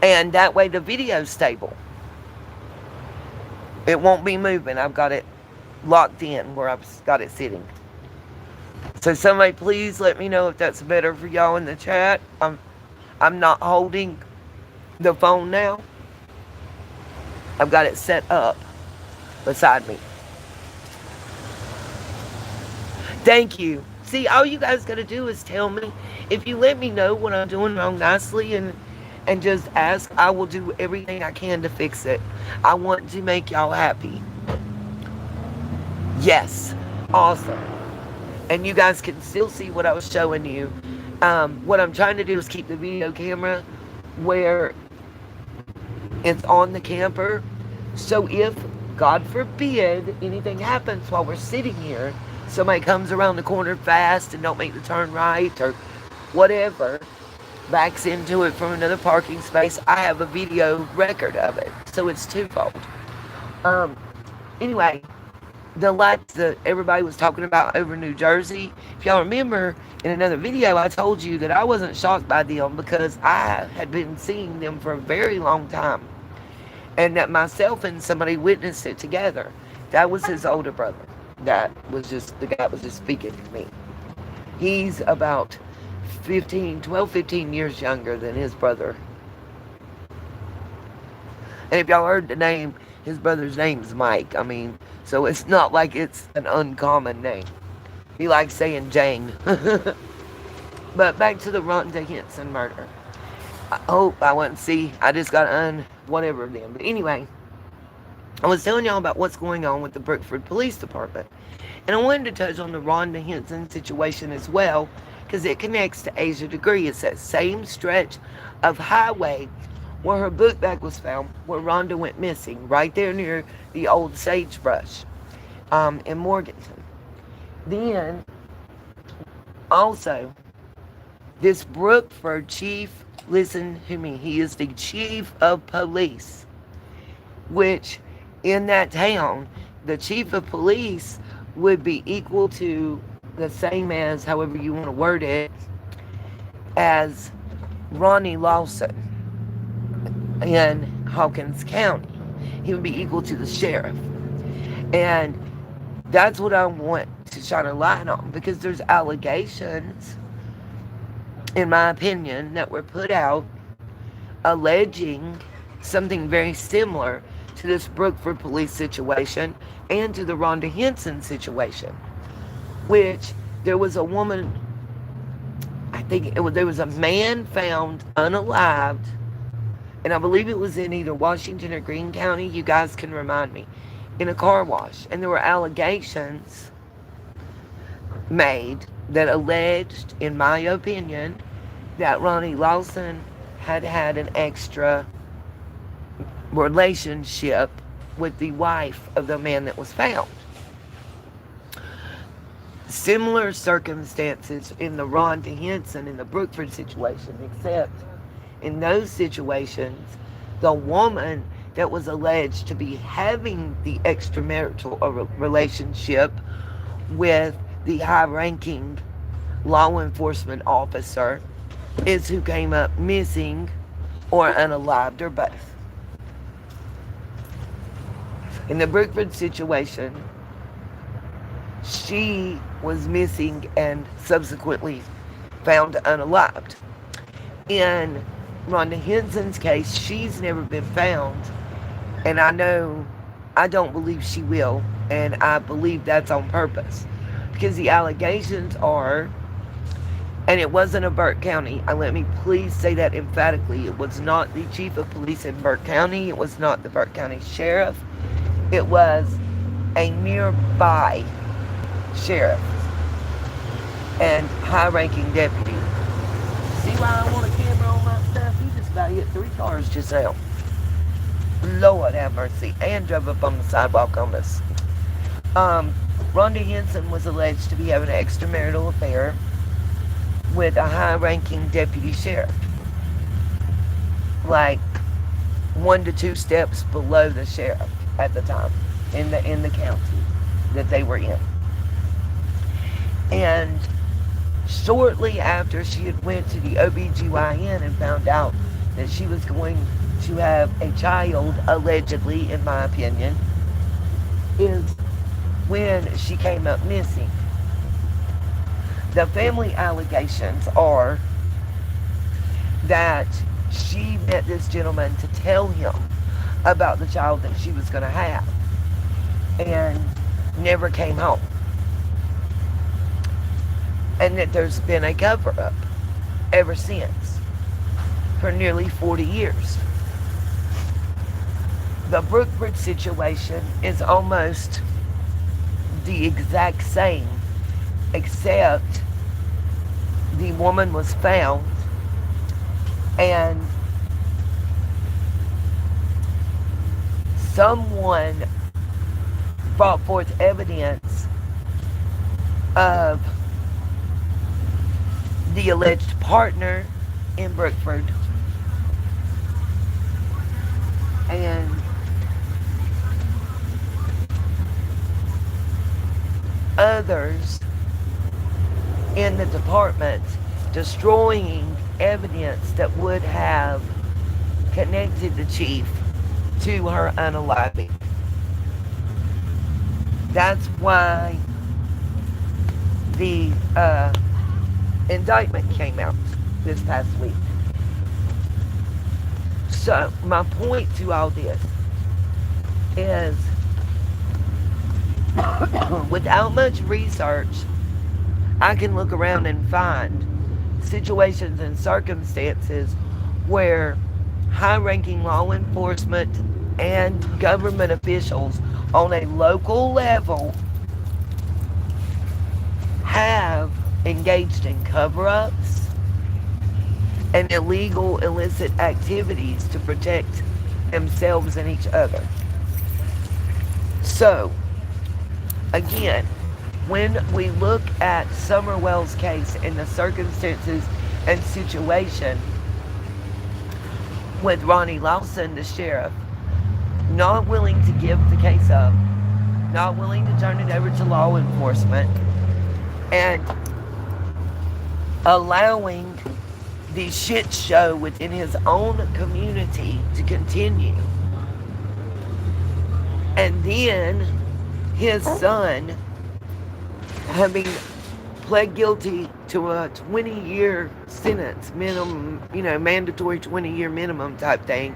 And that way the video's stable. It won't be moving. I've got it locked in where I've got it sitting. So somebody please let me know if that's better for y'all in the chat. I'm not holding the phone now. I've got it set up beside me. Thank you. See, all you guys gotta do is tell me. If you let me know what I'm doing wrong nicely and just ask, I will do everything I can to fix it. I want to make y'all happy. Yes. Awesome. And you guys can still see what I was showing you. What I'm trying to do is keep the video camera where it's on the camper. So if, God forbid, anything happens while we're sitting here, somebody comes around the corner fast and don't make the turn right or whatever, backs into it from another parking space, I have a video record of it. So it's twofold. Anyway, the lights that everybody was talking about over New Jersey, if y'all remember in another video, I told you that I wasn't shocked by them because I had been seeing them for a very long time. And that myself and somebody witnessed it together. That was his older brother. The guy was just speaking to me. He's about 15 years younger than his brother. And if y'all heard the name, his brother's name is Mike. I mean, so it's not like it's an uncommon name. He likes saying Jane. But back to the Rhonda Henson murder. I hope I wouldn't see. I just got whatever of them. But anyway, I was telling y'all about what's going on with the Brookford Police Department. And I wanted to touch on the Rhonda Henson situation as well, because it connects to Asia Degree. It's that same stretch of highway where her book bag was found, where Rhonda went missing, right there near the old sagebrush in Morganton. Then, also, this Brookford chief, listen to me, he is the chief of police, which in that town, the chief of police would be equal to the same as, however you want to word it, as Ronnie Lawson in Hawkins County. He would be equal to the sheriff. And that's what I want to shine a light on, because there's allegations, in my opinion, that were put out alleging something very similar to this Brookford police situation and to the Rhonda Henson situation, which there was a woman, there was a man found unalived, and I believe it was in either Washington or Greene County, you guys can remind me, in a car wash. And there were allegations made that alleged, in my opinion, that Ronnie Lawson had an extra relationship with the wife of the man that was found. Similar circumstances in the Rhonda Henson and the Brookford situation, except in those situations, the woman that was alleged to be having the extramarital relationship with the high-ranking law enforcement officer is who came up missing or unalived, or both. In the Brookford situation, she was missing and subsequently found unalived. In Rhonda Henson's case, she's never been found, and I don't believe she will, and I believe that's on purpose, because the allegations are, and it wasn't a Burke County, let me please say that emphatically, it was not the chief of police in Burke County, it was not the Burke County sheriff, it was a nearby sheriff. and high-ranking deputy. See why I want a camera on my stuff? He just about hit 3 cars just now. Lord have mercy. And drove up on the sidewalk on us. Rhonda Henson was alleged to be having an extramarital affair with a high-ranking deputy sheriff. Like 1 to 2 steps below the sheriff at the time in the county that they were in. And shortly after she had went to the OBGYN and found out that she was going to have a child, allegedly, in my opinion, is when she came up missing. The family allegations are that she met this gentleman to tell him about the child that she was going to have and never came home. And that there's been a cover-up ever since for nearly 40 years. The Brookbridge situation is almost the exact same, except the woman was found and someone brought forth evidence of the alleged partner in Brookford and others in the department destroying evidence that would have connected the chief to her unaliving. That's why the indictment came out this past week. So my point to all this is without much research, I can look around and find situations and circumstances where high-ranking law enforcement and government officials on a local level have engaged in cover-ups and illegal, illicit activities to protect themselves and each other. So, again, when we look at Summerwell's case and the circumstances and situation with Ronnie Lawson, the sheriff, not willing to give the case up, not willing to turn it over to law enforcement, and allowing the shit show within his own community to continue. And then his son having pled guilty to a 20-year sentence, minimum, mandatory 20-year minimum type thing,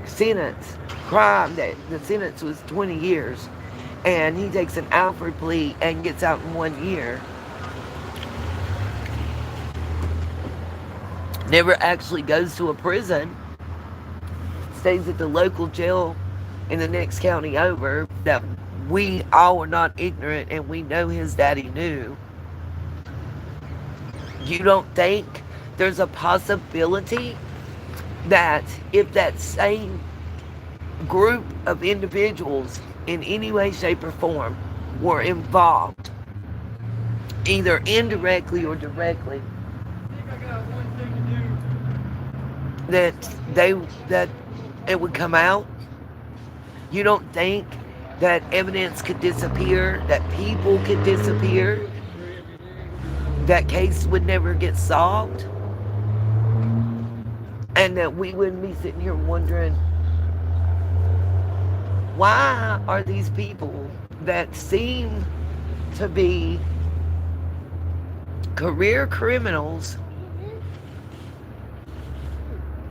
sentence, crime that the sentence was 20 years, and he takes an Alfred plea and gets out in 1 year. Never actually goes to a prison, stays at the local jail in the next county over that we all are not ignorant and we know his daddy knew. You don't think there's a possibility that if that same group of individuals in any way, shape, or form were involved, either indirectly or directly, that it would come out? You don't think that evidence could disappear, that people could disappear, that case would never get solved, and that we wouldn't be sitting here wondering, why are these people that seem to be career criminals,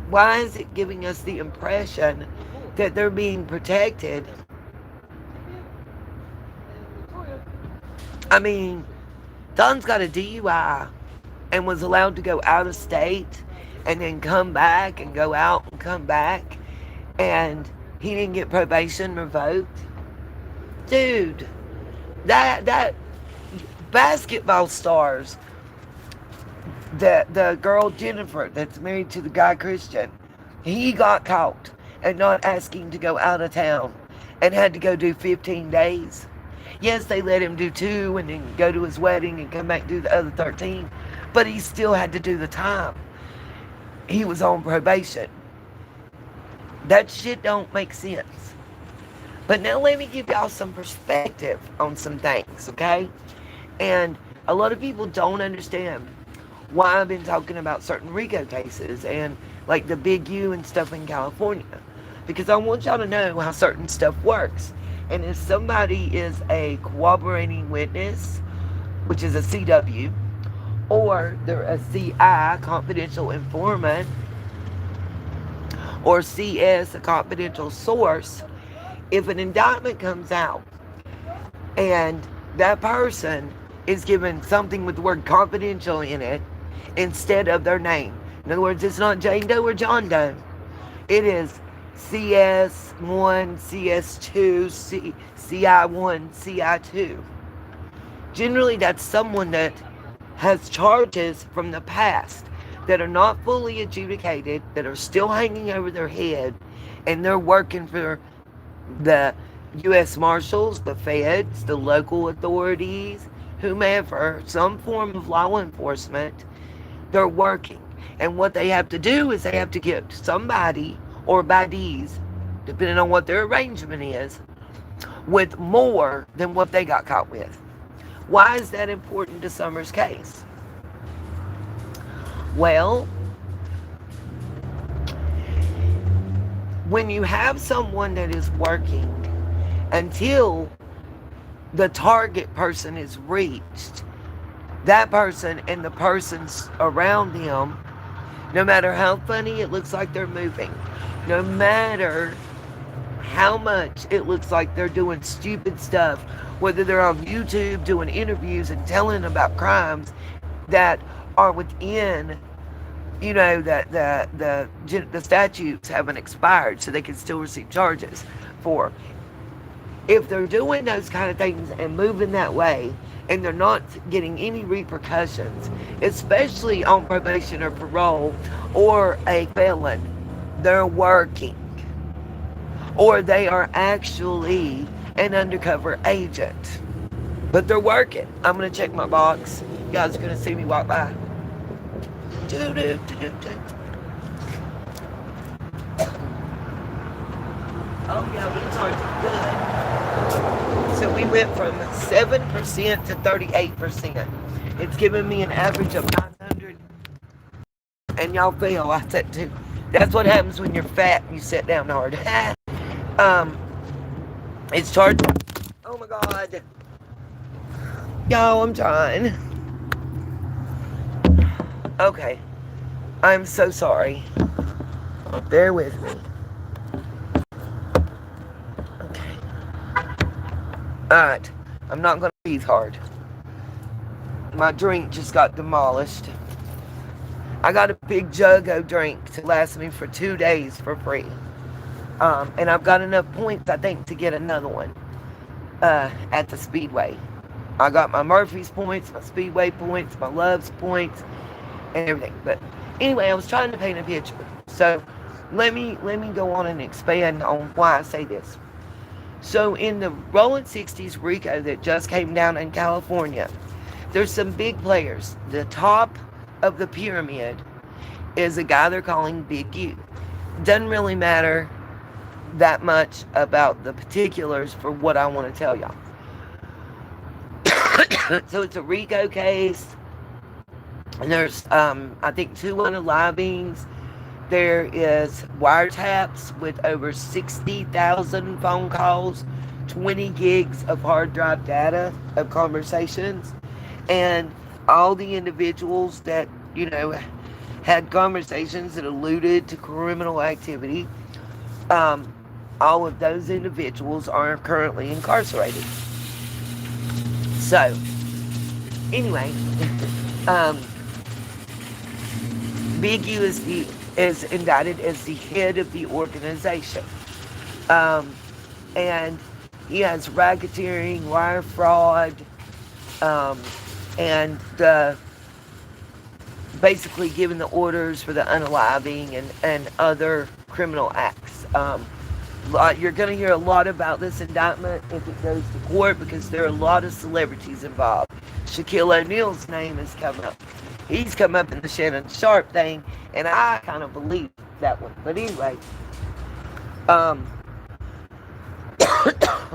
why is it giving us the impression that they're being protected? I mean, Don's got a DUI and was allowed to go out of state and then come back and go out and come back, and he didn't get probation revoked. Dude, that basketball stars. The girl Jennifer that's married to the guy Christian, he got caught and not asking to go out of town and had to go do 15 days. Yes, they let him do 2 and then go to his wedding and come back and do the other 13, but he still had to do the time. He was on probation. That shit don't make sense. But now let me give y'all some perspective on some things, okay? And a lot of people don't understand why I've been talking about certain RICO cases and like the Big U and stuff in California. Because I want y'all to know how certain stuff works. And if somebody is a cooperating witness, which is a CW, or they're a CI, confidential informant, or CS, a confidential source, if an indictment comes out and that person is given something with the word confidential in it instead of their name. In other words, it's not Jane Doe or John Doe. It is CS1, CS2, CI1, CI2. Generally, that's someone that has charges from the past that are not fully adjudicated, that are still hanging over their head, and they're working for the U.S. Marshals, the feds, the local authorities, whomever, some form of law enforcement. They're working. And what they have to do is they have to get somebody or baddies, depending on what their arrangement is, with more than what they got caught with. Why is that important to Summer's case? Well, when you have someone that is working until the target person is reached, that person and the persons around them, no matter how funny it looks like they're moving, no matter how much it looks like they're doing stupid stuff, whether they're on YouTube doing interviews and telling about crimes that are within, you know, that the statutes haven't expired, so they can still receive charges for. If they're doing those kind of things and moving that way, and they're not getting any repercussions, especially on probation or parole or a felon, they're working. Or they are actually an undercover agent. But they're working. I'm going to check my box. You guys are going to see me walk by. Oh yeah, we charged good. So we went from 7% to 38%. It's giving me an average of 900. And y'all feel I said too. That's what happens when you're fat and you sit down hard. It's charged. Oh my God. Y'all, I'm trying. Okay. I'm so sorry. Bear with me. Okay. Alright. I'm not going to breathe hard. My drink just got demolished. I got a big Juggo drink to last me for 2 days for free. And I've got enough points, I think, to get another one at the Speedway. I got my Murphy's points, my Speedway points, my Love's points, and everything. But anyway, I was trying to paint a picture. So let me go on and expand on why I say this. So in the Rolling 60s RICO that just came down in California, there's some big players. The top of the pyramid is a guy they're calling Big U. Doesn't really matter that much about the particulars for what I want to tell y'all. So it's a RICO case, and there's I think 200 livings. There is wiretaps with over 60,000 phone calls, 20 gigs of hard drive data of conversations, and all the individuals that, you know, had conversations that alluded to criminal activity. All of those individuals are currently incarcerated. So, anyway, Big U is indicted as the head of the organization. And he has racketeering, wire fraud, um, and basically giving the orders for the unaliving and other criminal acts. You're going to hear a lot about this indictment if it goes to court because there are a lot of celebrities involved. Shaquille O'Neal's name has come up. He's come up in the Shannon Sharp thing, and I kind of believe that one. But anyway, um,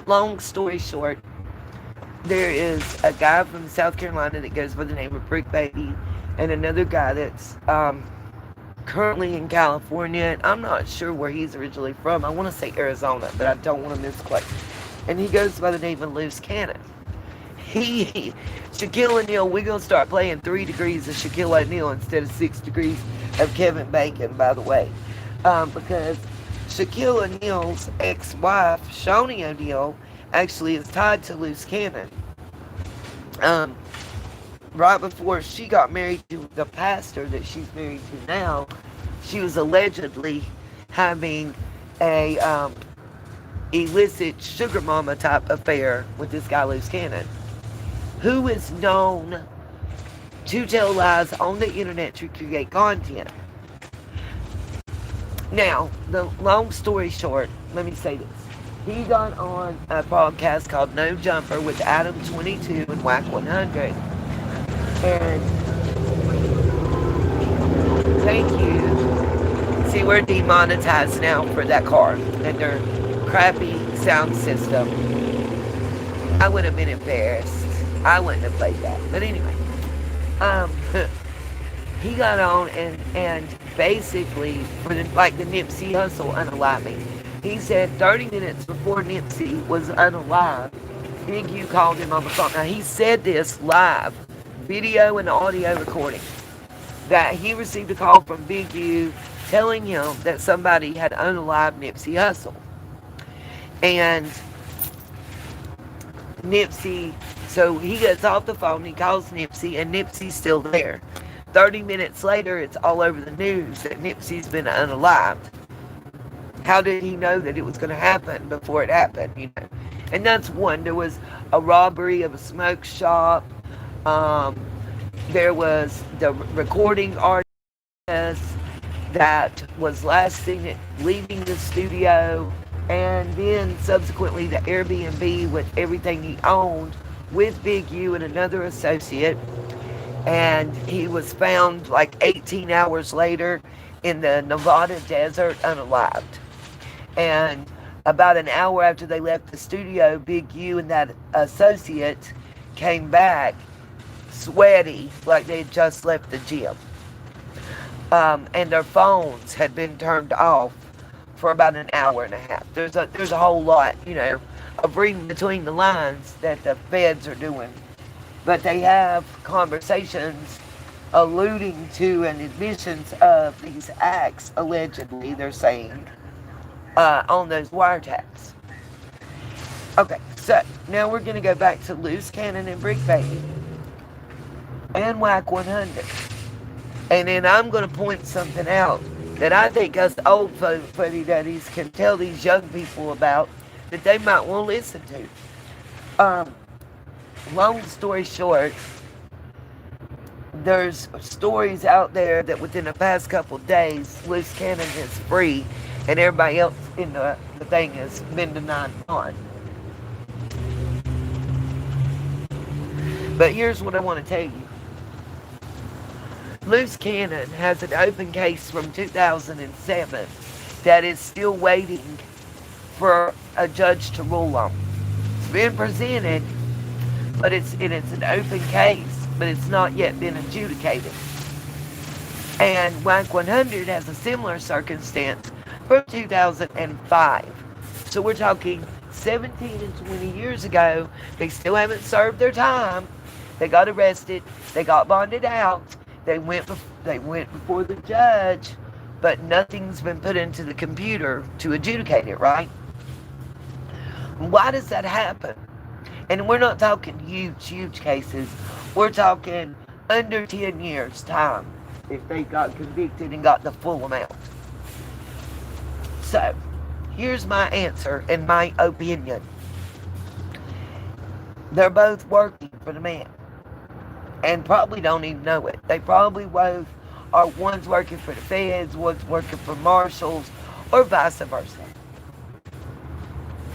long story short, there is a guy from South Carolina that goes by the name of Brick Baby, and another guy that's currently in California, and I'm not sure where he's originally from. I want to say Arizona, but I don't want to misquote. And he goes by the name of Loose Cannon. Shaquille O'Neal, we're going to start playing 3 degrees of Shaquille O'Neal instead of 6 degrees of Kevin Bacon, by the way. Because Shaquille O'Neal's ex-wife, Shawnee O'Neal, actually is tied to Loose Cannon. Right before she got married to the pastor that she's married to now, she was allegedly having a illicit sugar mama type affair with this guy Loose Cannon, who is known to tell lies on the internet to create content. Now, the long story short, let me say this. He got on a podcast called No Jumper with Adam 22 and Whack 100. And thank you. See, we're demonetized now for that car and their crappy sound system. I would have been embarrassed. I wouldn't have played that. But anyway, he got on and basically, for the Nipsey Hussle unaliving, he said 30 minutes before Nipsey was unalived, Big U called him on the phone. Now, he said this live, video and audio recording, that he received a call from Big U telling him that somebody had unalived Nipsey Hussle. And Nipsey, so he gets off the phone, he calls Nipsey, and Nipsey's still there. 30 minutes later, it's all over the news that Nipsey's been unalived. How did he know that it was going to happen before it happened, you know? And that's one. There was a robbery of a smoke shop. There was the recording artist that was last seen leaving the studio, and then subsequently the Airbnb with everything he owned with Big U and another associate. And he was found like 18 hours later in the Nevada desert unalived. And about an hour after they left the studio, Big U and that associate came back sweaty, like they had just left the gym. And their phones had been turned off for about an hour and a half. There's a whole lot, you know, of reading between the lines that the feds are doing. But they have conversations alluding to and admissions of these acts, allegedly, they're saying, on those wiretaps. Okay, so now we're going to go back to Loose Cannon and Brick Baby and Whack 100. And then I'm going to point something out that I think us old fuddy duddies can tell these young people about that they might want to listen to. Long story short, there's stories out there that within the past couple of days, Loose Cannon is free and everybody else in the thing has been denied on. But here's what I want to tell you. Loose Cannon has an open case from 2007 that is still waiting for a judge to rule on. It's been presented, but it's an open case, but it's not yet been adjudicated. And Whack 100 has a similar circumstance from 2005. So we're talking 17 and 20 years ago. They still haven't served their time. They got arrested. They got bonded out. They went before the judge, but nothing's been put into the computer to adjudicate it, right? Why does that happen? And we're not talking huge cases. We're talking under 10 years time if they got convicted and got the full amount. So, here's my answer and my opinion. They're both working. for the man. And probably don't even know it. They probably both are one's working for the feds, one's working for marshals, or vice versa.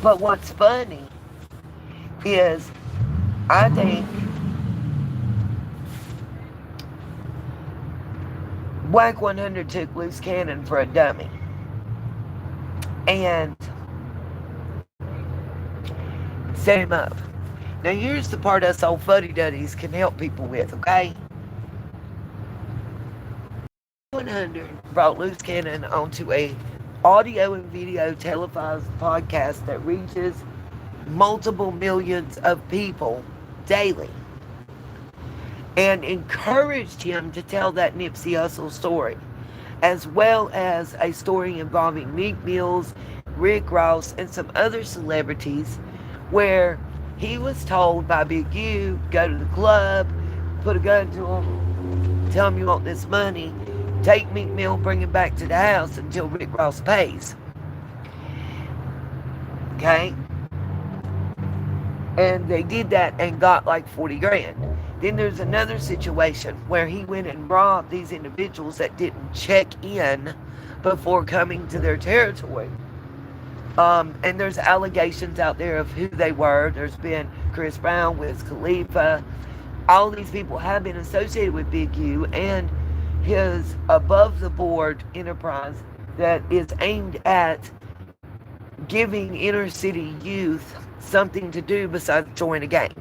But what's funny is I think Whack 100 took Loose Cannon for a dummy. And set him up. Now here's the part us old fuddy-duddies can help people with, okay? 100 brought Loose Cannon onto a audio and video televised podcast that reaches multiple millions of people daily, and encouraged him to tell that Nipsey Hussle story, as well as a story involving Meek Mills, Rick Ross, and some other celebrities, where he was told by Big U, go to the club, put a gun to him, tell him you want this money, take Meek Mill, bring him back to the house until Rick Ross pays. Okay? And they did that and got like 40 grand. Then there's another situation where he went and robbed these individuals that didn't check in before coming to their territory. And there's allegations out there of who they were. There's been Chris Brown, Wiz Khalifa. All these people have been associated with Big U and his above-the-board enterprise that is aimed at giving inner-city youth something to do besides join a gang.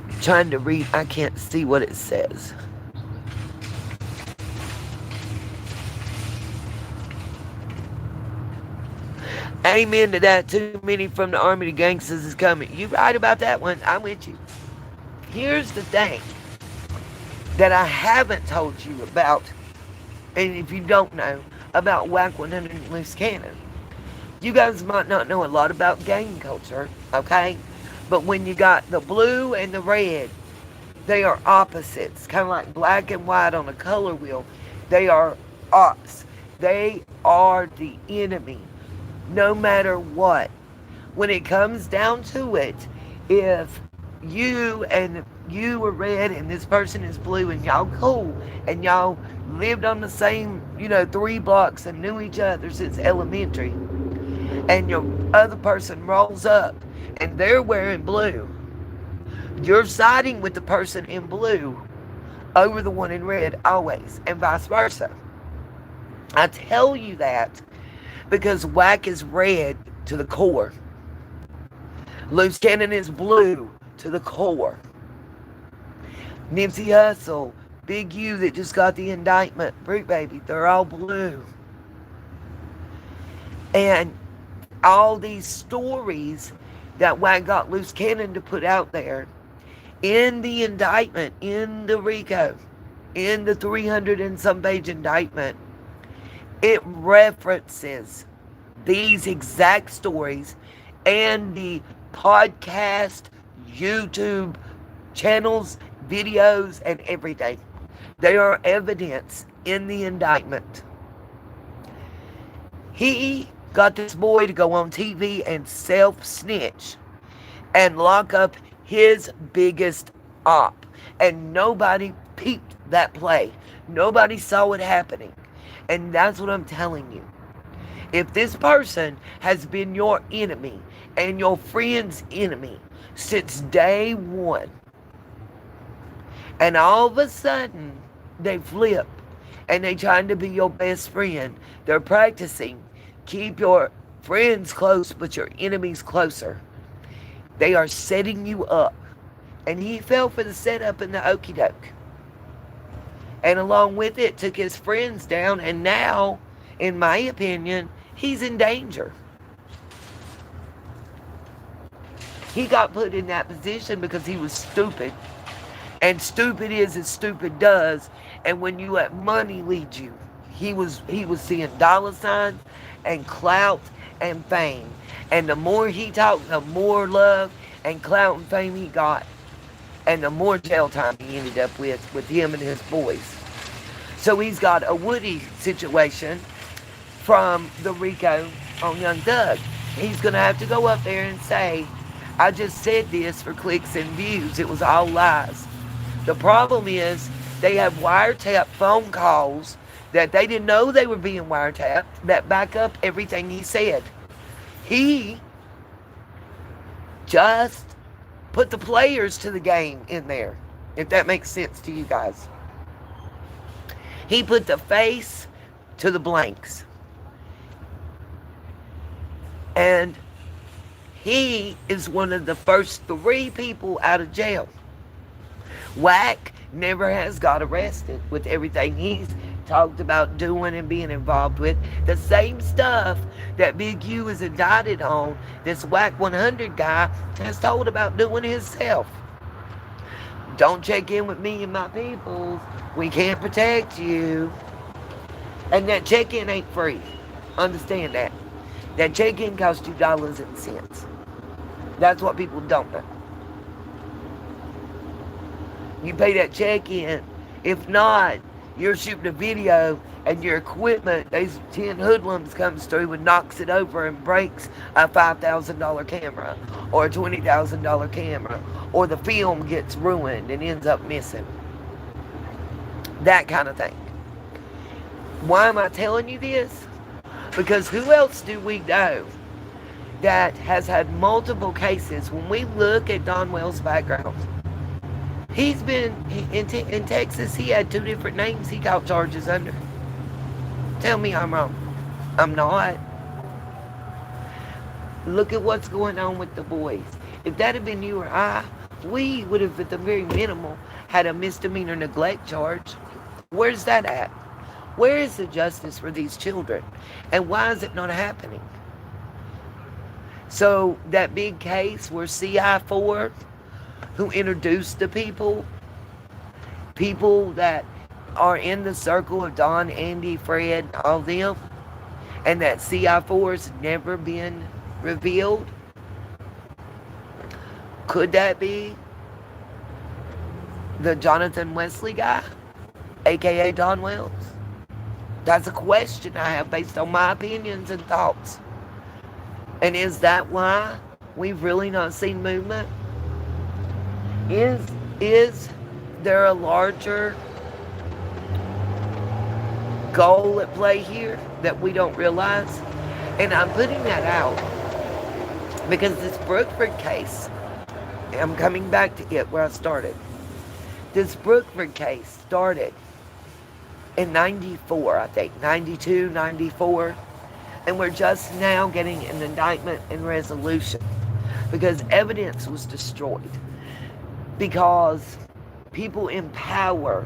I'm trying to read, I can't see what it says. Amen to that. Too many from the army to gangsters is coming. You right about that one. I'm with you. Here's the thing that I haven't told you about, and if you don't know, about Whack 100 and Loose Cannon. You guys might not know a lot about gang culture, okay? But when you got the blue and the red, they are opposites. Kind of like black and white on a color wheel. They are ops. They are the enemy, no matter what. When it comes down to it, if you are red and this person is blue and y'all cool and y'all lived on the same, 3 blocks and knew each other since elementary, and your other person rolls up and they're wearing blue, you're siding with the person in blue over the one in red always, and vice versa. I tell you that because Whack is red to the core. Loose Cannon is blue to the core. Nipsey Hussle, Big U that just got the indictment, Brute Baby, they're all blue. And all these stories that Whack got Loose Cannon to put out there in the indictment, in the RICO, in the 300 and some page indictment, it references these exact stories and the podcast, YouTube channels, videos, and everything. They are evidence in the indictment. He got this boy to go on TV and self-snitch and lock up his biggest op. And nobody peeped that play. Nobody saw it happening. And that's what I'm telling you. If this person has been your enemy and your friend's enemy since day one, and all of a sudden they flip and they trying to be your best friend, they're practicing keep your friends close but your enemies closer. They are setting you up. And he fell for the setup and the okie doke. And along with it, took his friends down. And now, in my opinion, he's in danger. He got put in that position because he was stupid. And stupid is as stupid does. And when you let money lead you, he was seeing dollar signs and clout and fame. And the more he talked, the more love and clout and fame he got. And the more jail time he ended up with him and his boys. So he's got a Woody situation from the RICO on Young Thug. He's going to have to go up there and say, I just said this for clicks and views. It was all lies. The problem is they have wiretap phone calls that they didn't know they were being wiretapped that back up everything he said. He just put the players to the game in there, if that makes sense to you guys. He put the face to the blanks. And he is one of the first 3 people out of jail. Wack never has got arrested with everything he's talked about doing and being involved with. The same stuff that Big U is indicted on, this Wack 100 guy has told about doing himself. Don't check in with me and my peoples. We can't protect you. And that check-in ain't free. Understand that. That check-in costs you dollars and cents. That's what people don't know. You pay that check-in. If not, you're shooting a video and your equipment, these 10 hoodlums comes through and knocks it over and breaks a $5,000 camera or a $20,000 camera, or the film gets ruined and ends up missing. That kind of thing. Why am I telling you this? Because who else do we know that has had multiple cases? When we look at Don Wells' background, he's been, in Texas, he had 2 different names he got charges under. Tell me I'm wrong. I'm not. Look at what's going on with the boys. If that had been you or I, we would have, at the very minimal, had a misdemeanor neglect charge. Where's that at? Where is the justice for these children? And why is it not happening? So that big case where CI4, who introduced the people that are in the circle of Don, Andy, Fred, all them, and that CI4's never been revealed, could that be the Jonathan Wesley guy, aka Don Wells? That's a question I have based on my opinions and thoughts. And is that why we've really not seen movement? Is there a larger goal at play here that we don't realize? And I'm putting that out because this Brookford case, I'm coming back to it where I started. This Brookford case started in 94, I think, 92, 94. And we're just now getting an indictment and resolution because evidence was destroyed. Because people in power,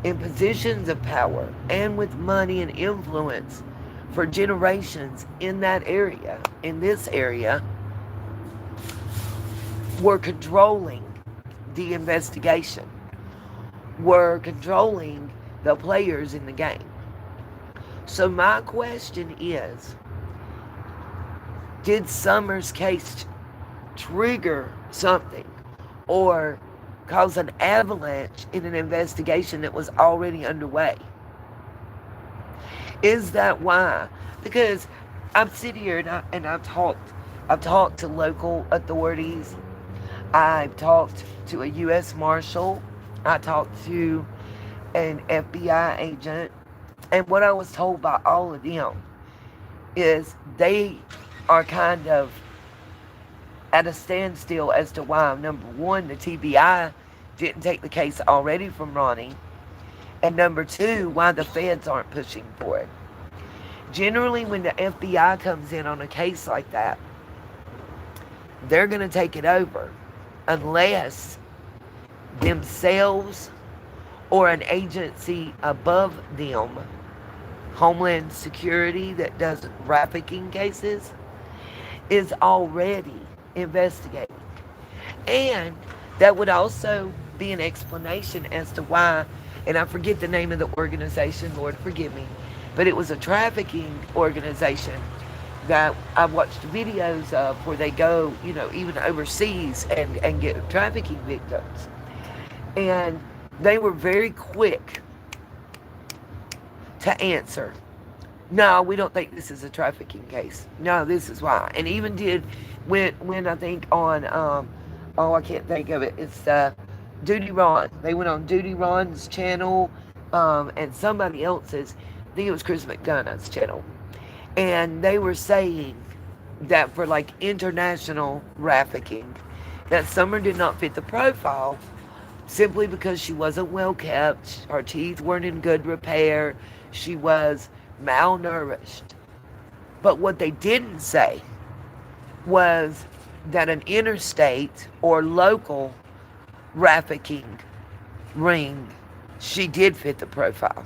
in positions of power, and with money and influence for generations in that area, in this area, were controlling the investigation, were controlling the players in the game. So my question is, did Summers' case trigger something or cause an avalanche in an investigation that was already underway? Is that why? Because I'm sitting here and I've talked to local authorities. I've talked to a U.S. Marshal. I talked to an FBI agent. And what I was told by all of them is they are kind of at a standstill as to why, number one, the TBI didn't take the case already from Ronnie, and number two, why the feds aren't pushing for it. Generally, when the FBI comes in on a case like that, they're going to take it over unless themselves or an agency above them, Homeland Security that does trafficking cases, is already investigating. And that would also be an explanation as to why, and I forget the name of the organization, Lord forgive me, but it was a trafficking organization that I watched videos of where they go, even overseas and get trafficking victims. And they were very quick to answer no, we don't think this is a trafficking case. No, this is why. And even did when I think on oh, I can't think of it. It's Duty Ron. They went on Duty Ron's channel, and somebody else's. I think it was Chris McDonough's channel, and they were saying that for like international trafficking, that Summer did not fit the profile simply because she wasn't well kept, her teeth weren't in good repair, she was malnourished. But what they didn't say was that an interstate or local trafficking ring, she did fit the profile.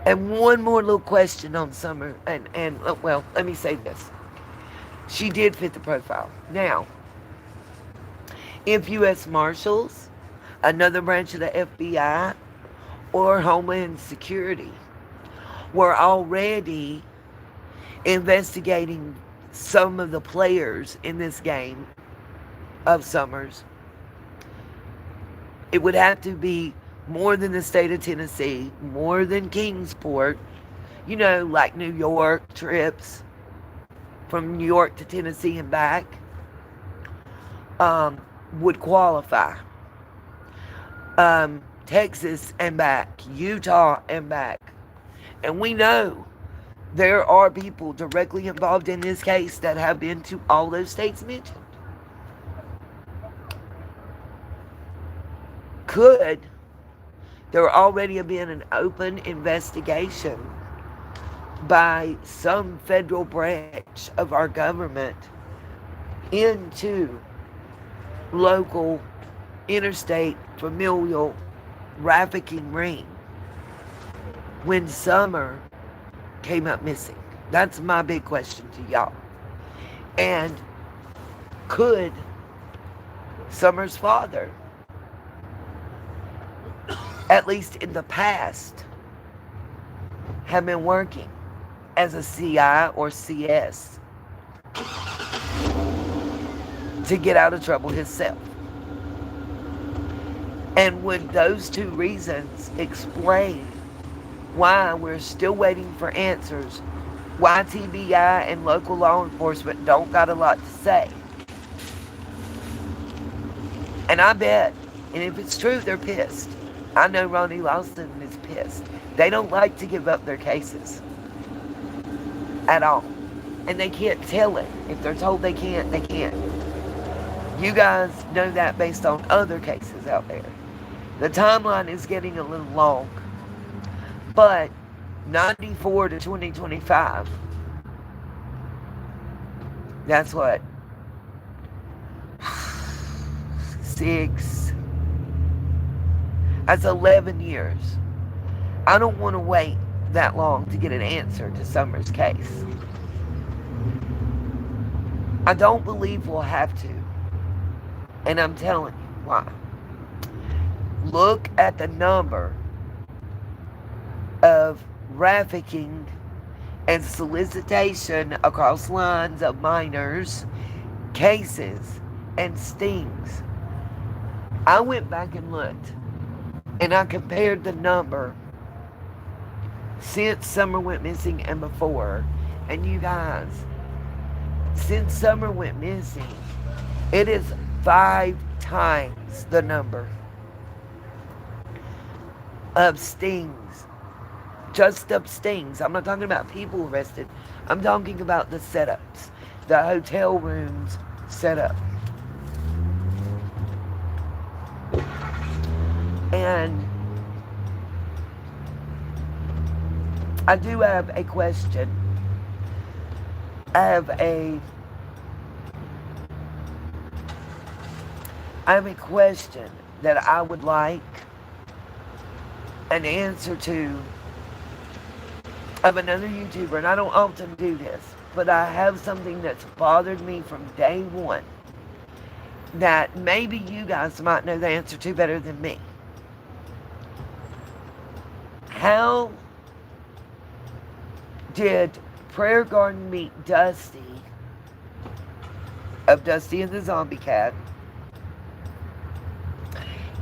And one more little question on Summer, and well, let me say this. She did fit the profile. Now, if U.S. Marshals, another branch of the FBI, or Homeland Security were already investigating some of the players in this game of Summers, it would have to be more than the state of Tennessee, more than Kingsport, like New York trips from New York to Tennessee and back, would qualify. Texas and back, Utah and back. And we know there are people directly involved in this case that have been to all those states mentioned. Could there already have been an open investigation by some federal branch of our government into local, interstate, familial trafficking ring when Summer came up missing? That's my big question to y'all. And could Summer's father, at least in the past, have been working as a CI or CS to get out of trouble himself? And would those two reasons explain why we're still waiting for answers, why TBI and local law enforcement don't got a lot to say? And I bet, and if it's true, they're pissed. I know Ronnie Lawson is pissed. They don't like to give up their cases at all. And they can't tell it. If they're told they can't, they can't. You guys know that based on other cases out there. The timeline is getting a little long. But 94 to 2025, that's what? 6. That's 11 years. I don't want to wait that long to get an answer to Summer's case. I don't believe we'll have to. And I'm telling you why. Look at the number of trafficking and solicitation across lines of minors, cases, and stings. I went back and looked, and I compared the number since Summer went missing and before. And you guys, since Summer went missing, it is 5 times the number of stings. Just of stings. I'm not talking about people arrested. I'm talking about the setups. The hotel rooms set up. And I do have a question. I have a question that I would like an answer to of another YouTuber, and I don't often do this, but I have something that's bothered me from day one that maybe you guys might know the answer to better than me. How did Prayer Garden meet Dusty of Dusty and the Zombie Cat?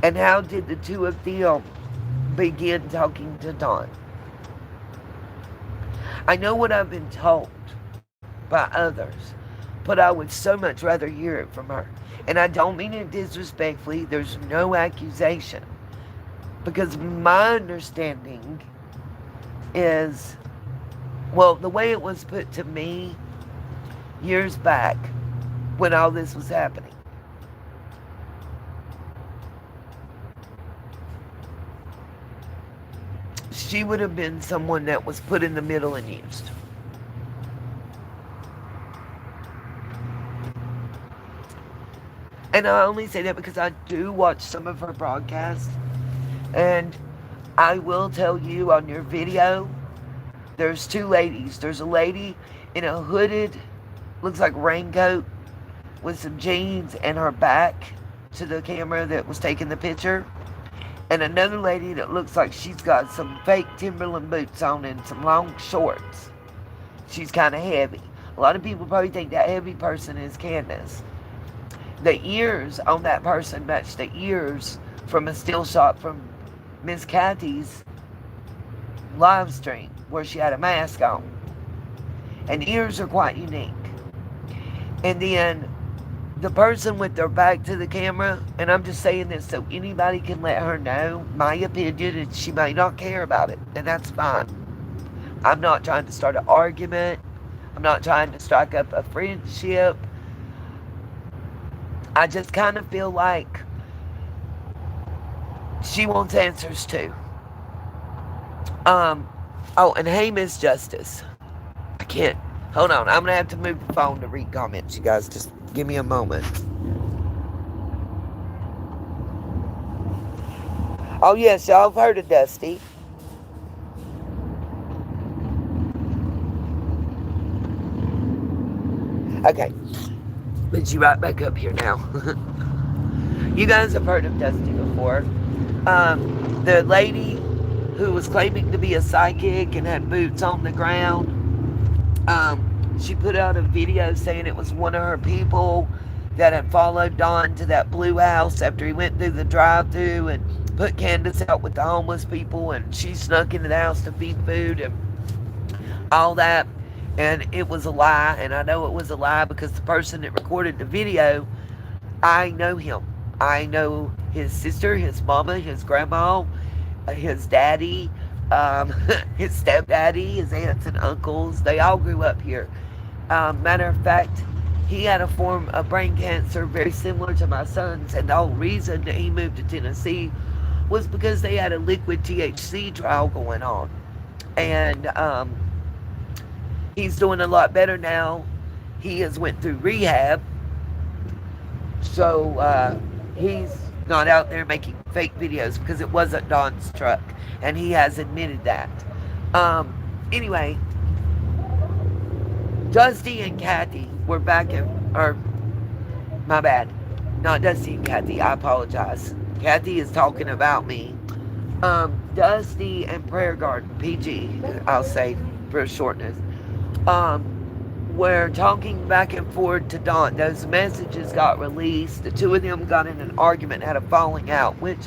And how did the two of them begin talking to Dawn. I know what I've been told by others, but I would so much rather hear it from her. And I don't mean it disrespectfully, there's no accusation. Because my understanding is, well, the way it was put to me years back when all this was happening. She would have been someone that was put in the middle and used. And I only say that because I do watch some of her broadcasts. And I will tell you on your video, there's two ladies. There's a lady in a hooded, looks like raincoat with some jeans and her back to the camera that was taking the picture. And another lady that looks like she's got some fake Timberland boots on and some long shorts. She's kind of heavy. A lot of people probably think that heavy person is Candace. The ears on that person match the ears from a still shot from Miss Kathy's live stream where she had a mask on. And ears are quite unique. And then the person with their back to the camera, and I'm just saying this so anybody can let her know my opinion, and she may not care about it, and that's fine. I'm not trying to start an argument. I'm not trying to strike up a friendship. I just kind of feel like she wants answers too. Oh, and hey, Miss Justice. I can't. Hold on. I'm going to have to move the phone to read comments. You guys just give me a moment. Oh, yes. Y'all have heard of Dusty. Okay. But you right back up here now. You guys have heard of Dusty before. The lady who was claiming to be a psychic and had boots on the ground. She put out a video saying it was one of her people that had followed Don to that blue house after he went through the drive-thru and put Candace out with the homeless people, and she snuck into the house to feed food and all that. And it was a lie, and I know it was a lie because the person that recorded the video, I know him. I know his sister, his mama, his grandma, his daddy, his stepdaddy, his aunts and uncles. They all grew up here. Matter of fact, he had a form of brain cancer very similar to my son's, and the whole reason that he moved to Tennessee was because they had a liquid THC trial going on. And he's doing a lot better now. He has went through rehab, so he's not out there making fake videos because it wasn't Don's truck, and he has admitted that. Anyway, Dusty and Kathy were back in, or my bad, not Dusty and Kathy, I apologize. Kathy is talking about me. Dusty and Prayer Garden, PG, I'll say for shortness, were talking back and forth to Dawn. Those messages got released. The two of them got in an argument, had a falling out, which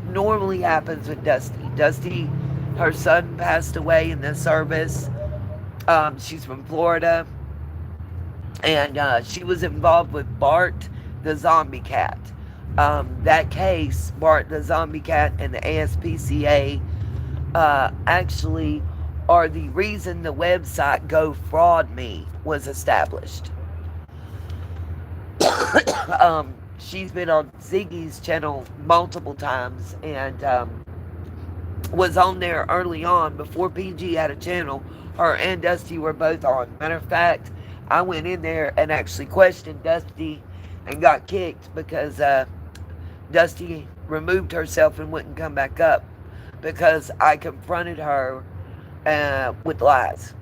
normally happens with Dusty. Dusty, her son passed away in the service. She's from Florida. And she was involved with Bart the zombie cat. That case, Bart the zombie cat and the ASPCA actually are the reason the website GoFraudMe was established. She's been on Ziggy's channel multiple times and was on there early on before PG had a channel. Her and Dusty were both on. Matter of fact, I went in there and actually questioned Dusty and got kicked because Dusty removed herself and wouldn't come back up because I confronted her with lies.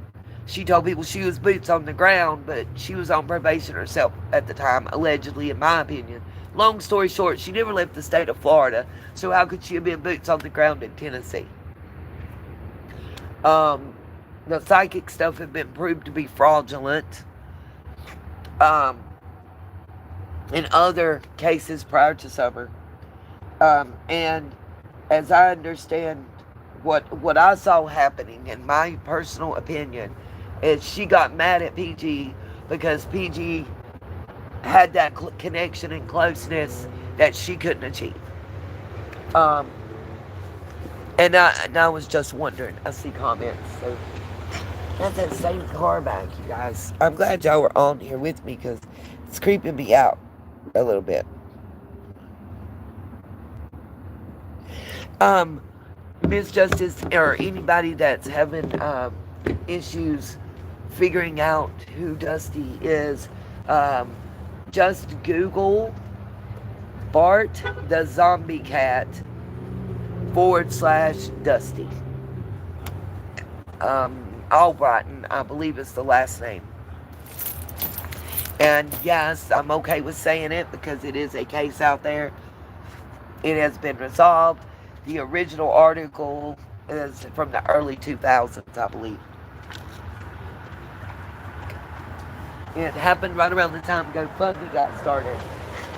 She told people she was boots on the ground, but she was on probation herself at the time, allegedly, in my opinion. Long story short, she never left the state of Florida, so how could she have been boots on the ground in Tennessee? The psychic stuff had been proved to be fraudulent in other cases prior to summer. And as I understand what I saw happening, in my personal opinion, is she got mad at PG because PG had that connection and closeness that she couldn't achieve. Um, and I was just wondering. I see comments. So that's that same car back, you guys. I'm glad y'all were on here with me because it's creeping me out a little bit. Miss Justice, or anybody that's having issues figuring out who Dusty is, just Google Bart the Zombie Cat /Dusty. Albrighton, I believe is the last name. And yes, I'm okay with saying it because it is a case out there. It has been resolved. The original article is from the early 2000s, I believe. It happened right around the time GoFundMe got started.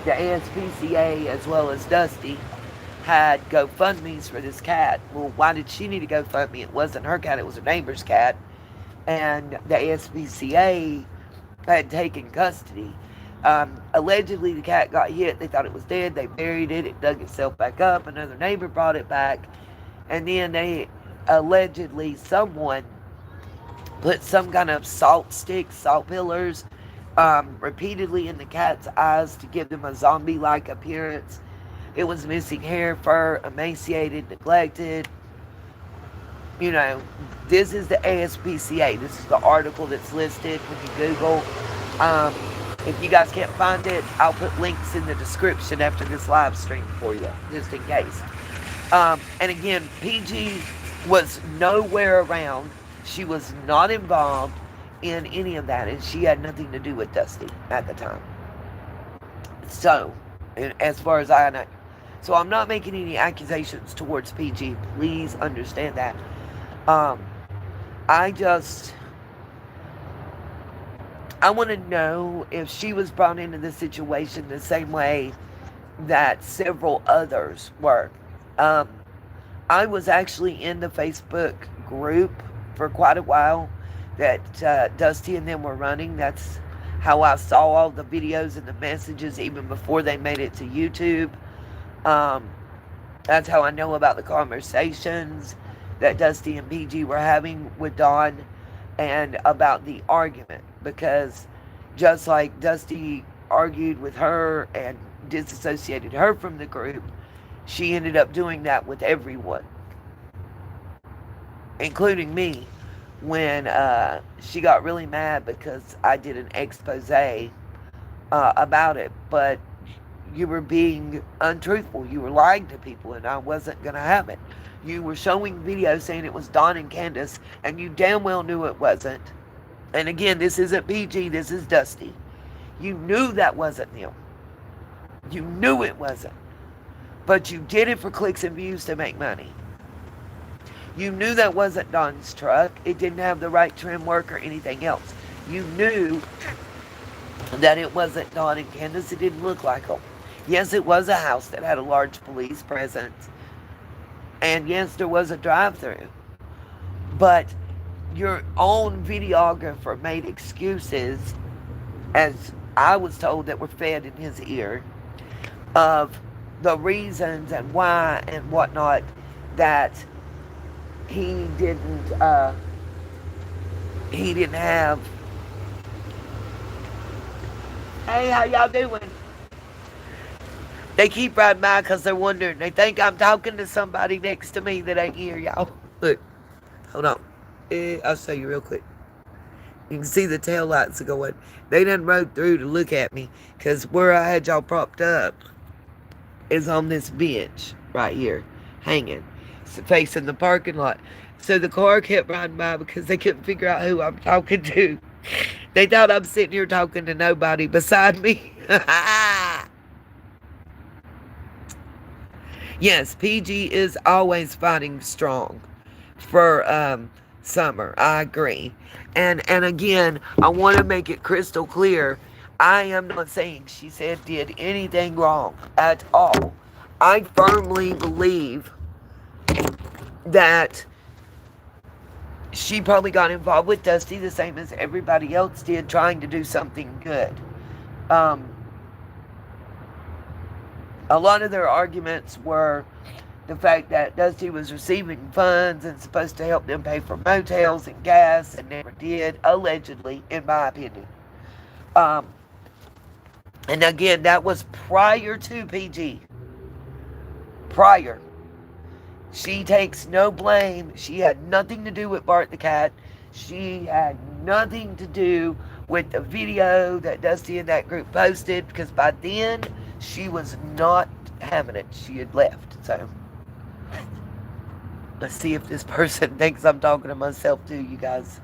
The ASPCA, as well as Dusty, had GoFundMes for this cat. Well, why did she need a GoFundMe? It wasn't her cat, it was her neighbor's cat. And the ASPCA had taken custody. Allegedly, the cat got hit. They thought it was dead. They buried it. It dug itself back up. Another neighbor brought it back. And then allegedly, someone put some kind of salt sticks, salt pillars, repeatedly in the cat's eyes to give them a zombie-like appearance. It was missing hair, fur, emaciated, neglected. You know, this is the ASPCA. This is the article that's listed when you Google. If you guys can't find it, I'll put links in the description after this live stream for you, just in case. And again, PG was nowhere around. She was not involved in any of that, and she had nothing to do with Dusty at the time. So, as far as I know. So I'm not making any accusations towards PG. Please understand that. I want to know if she was brought into this situation the same way that several others were. I was actually in the Facebook group for quite a while that Dusty and them were running. That's how I saw all the videos and the messages even before they made it to YouTube. That's how I know about the conversations that Dusty and PG were having with Dawn and about the argument, because just like Dusty argued with her and disassociated her from the group, she ended up doing that with everyone, including me, when she got really mad because I did an expose about it. But you were being untruthful. You were lying to people, and I wasn't going to have it. You were showing videos saying it was Dawn and Candace, and you damn well knew it wasn't. And again, this isn't PG, this is Dusty. You knew that wasn't them. You knew it wasn't. But you did it for clicks and views to make money. You knew that wasn't Dawn's truck. It didn't have the right trim work or anything else. You knew that it wasn't Dawn and Candace. It didn't look like them. Yes, it was a house that had a large police presence. And yes, there was a drive-through. But your own videographer made excuses, as I was told, that were fed in his ear, of the reasons and why and whatnot that he didn't have. Hey, how y'all doing? They keep riding by because they're wondering. They think I'm talking to somebody next to me that ain't here, y'all. Look, hold on. I'll show you real quick. You can see the tail lights are going. They done rode through to look at me because where I had y'all propped up is on this bench right here, hanging, facing the parking lot. So the car kept riding by because they couldn't figure out who I'm talking to. They thought I'm sitting here talking to nobody beside me. Yes, PG is always fighting strong for Summer. I agree. And again, I want to make it crystal clear. I am not saying she did anything wrong at all. I firmly believe that she probably got involved with Dusty the same as everybody else did, trying to do something good. Um, a lot of their arguments were the fact that Dusty was receiving funds and supposed to help them pay for motels and gas and never did, allegedly, in my opinion. Um, and again, that was prior to PG. Prior. She takes no blame. She had nothing to do with Bart the Cat. She had nothing to do with the video that Dusty and that group posted, because by then she was not having it. She had left. So let's see if this person thinks I'm talking to myself too, you guys.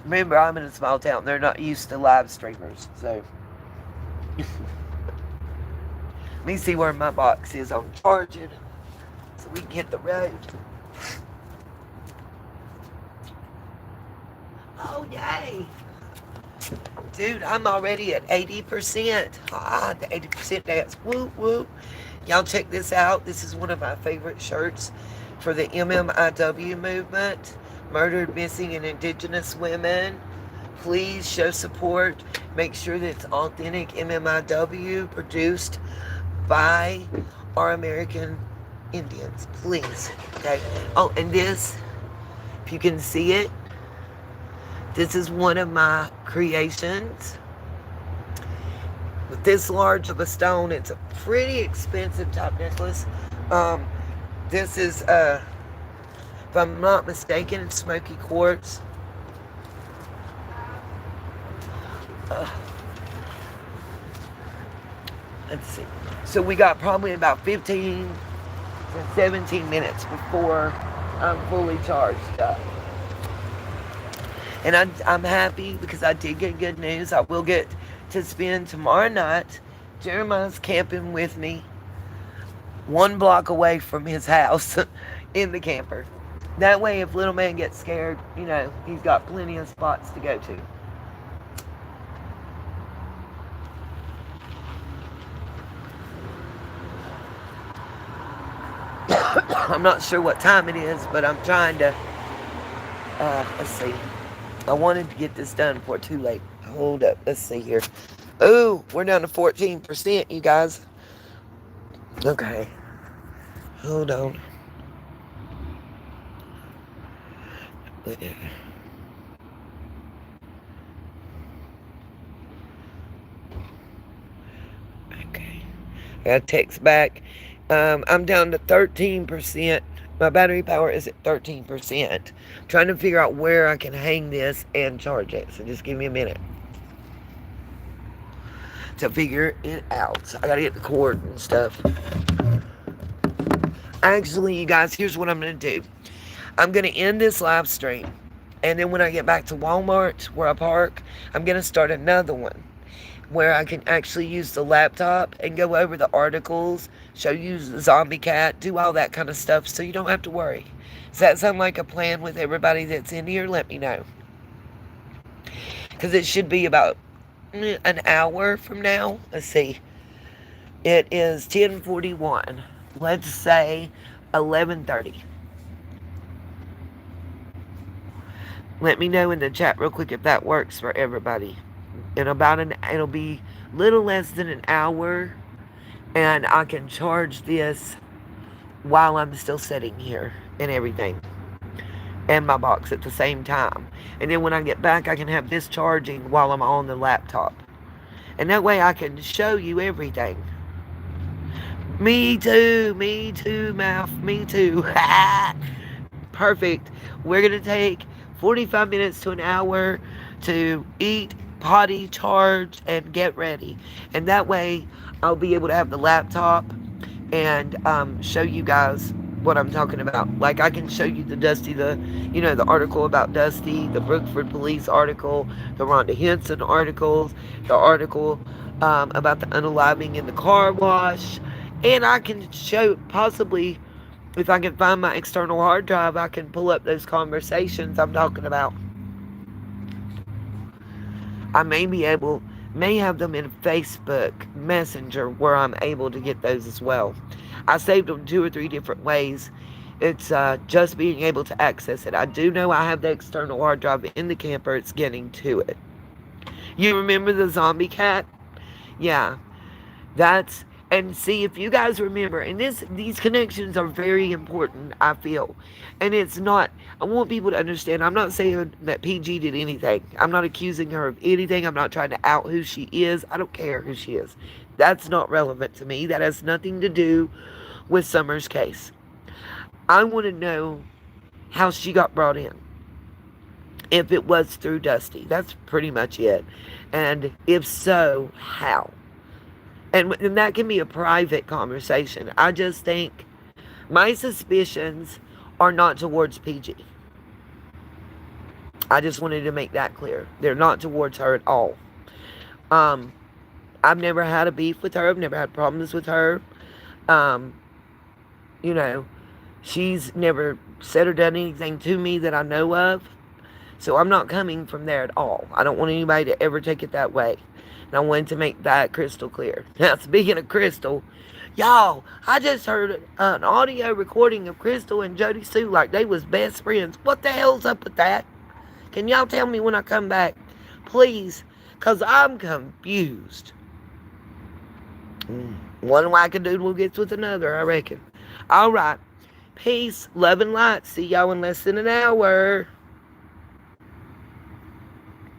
Remember, I'm in a small town. They're not used to live streamers. So let me see where my box is on charging so we can hit the road. Oh, yay. Dude, I'm already at 80%. Ah, the 80% dance. Whoop, whoop. Y'all check this out. This is one of my favorite shirts for the MMIW movement. Murdered, Missing, and Indigenous Women. Please show support. Make sure that it's authentic MMIW, produced by our American Indians. Please. Okay. Oh, and this, if you can see it, this is one of my creations. With this large of a stone, it's a pretty expensive top necklace. This is, if I'm not mistaken, it's smoky quartz. Let's see. So we got probably about 15 to 17 minutes before I'm fully charged up. And I'm happy because I did get good news. I will get to spend tomorrow night. Jeremiah's camping with me 1 block away from his house in the camper. That way, if little man gets scared, you know, he's got plenty of spots to go to. I'm not sure what time it is, but I'm trying to, let's see. I wanted to get this done before too late. Hold up. Let's see here. Ooh, we're down to 14%, you guys. Okay. Hold on. Okay. I got a text back. I'm down to 13%. My battery power is at 13%. I'm trying to figure out where I can hang this and charge it. So just give me a minute to figure it out. I gotta get the cord and stuff. Actually, you guys, here's what I'm gonna do. I'm gonna end this live stream, and then when I get back to Walmart where I park, I'm gonna start another one where I can actually use the laptop and go over the articles, show you the zombie cat, do all that kind of stuff, so you don't have to worry. Does that sound like a plan with everybody that's in here? Let me know. Because it should be about an hour from now. Let's see. It is 10:41. Let's say 11:30. Let me know in the chat real quick if that works for everybody. It'll be little less than an hour, and I can charge this while I'm still sitting here and everything, and my box at the same time. And then when I get back, I can have this charging while I'm on the laptop, and that way I can show you everything. Me too, mouth, me too. Perfect. We're gonna take 45 minutes to an hour to eat, potty, charge, and get ready. And that way, I'll be able to have the laptop and show you guys what I'm talking about. Like, I can show you the article about Dusty, the Brookford police article, the Rhonda Henson articles, the article about the unaliving in the car wash. And I can show, possibly, if I can find my external hard drive, I can pull up those conversations I'm talking about. I may have them in Facebook Messenger where I'm able to get those as well. I saved them 2 or 3 different ways, It's just being able to access it. I do know I have the external hard drive in the camper. It's getting to it. You remember the zombie cat? Yeah, that's and see if you guys remember, and these connections are very important, I feel. And it's not I want people to understand I'm not saying that PG did anything. I'm not accusing her of anything. I'm not trying to out who she is. I don't care who she is. That's not relevant to me. That has nothing to do with Summer's case. I want to know how she got brought in. If it was through Dusty. That's pretty much it. And if so, how? And that can be a private conversation. I just think my suspicions are not towards PG. I just wanted to make that clear. They're not towards her at all. Um, I've never had a beef with her. I've never had problems with her. Um, you know, she's never said or done anything to me that I know of. So I'm not coming from there at all. I don't want anybody to ever take it that way. And I wanted to make that crystal clear. Now, speaking of Crystal, y'all, I just heard an audio recording of Crystal and Jody Sue like they was best friends. What the hell's up with that? Can y'all tell me when I come back? Please, because I'm confused. One wackadoodle gets with another, I reckon. All right. Peace, love, and light. See y'all in less than an hour.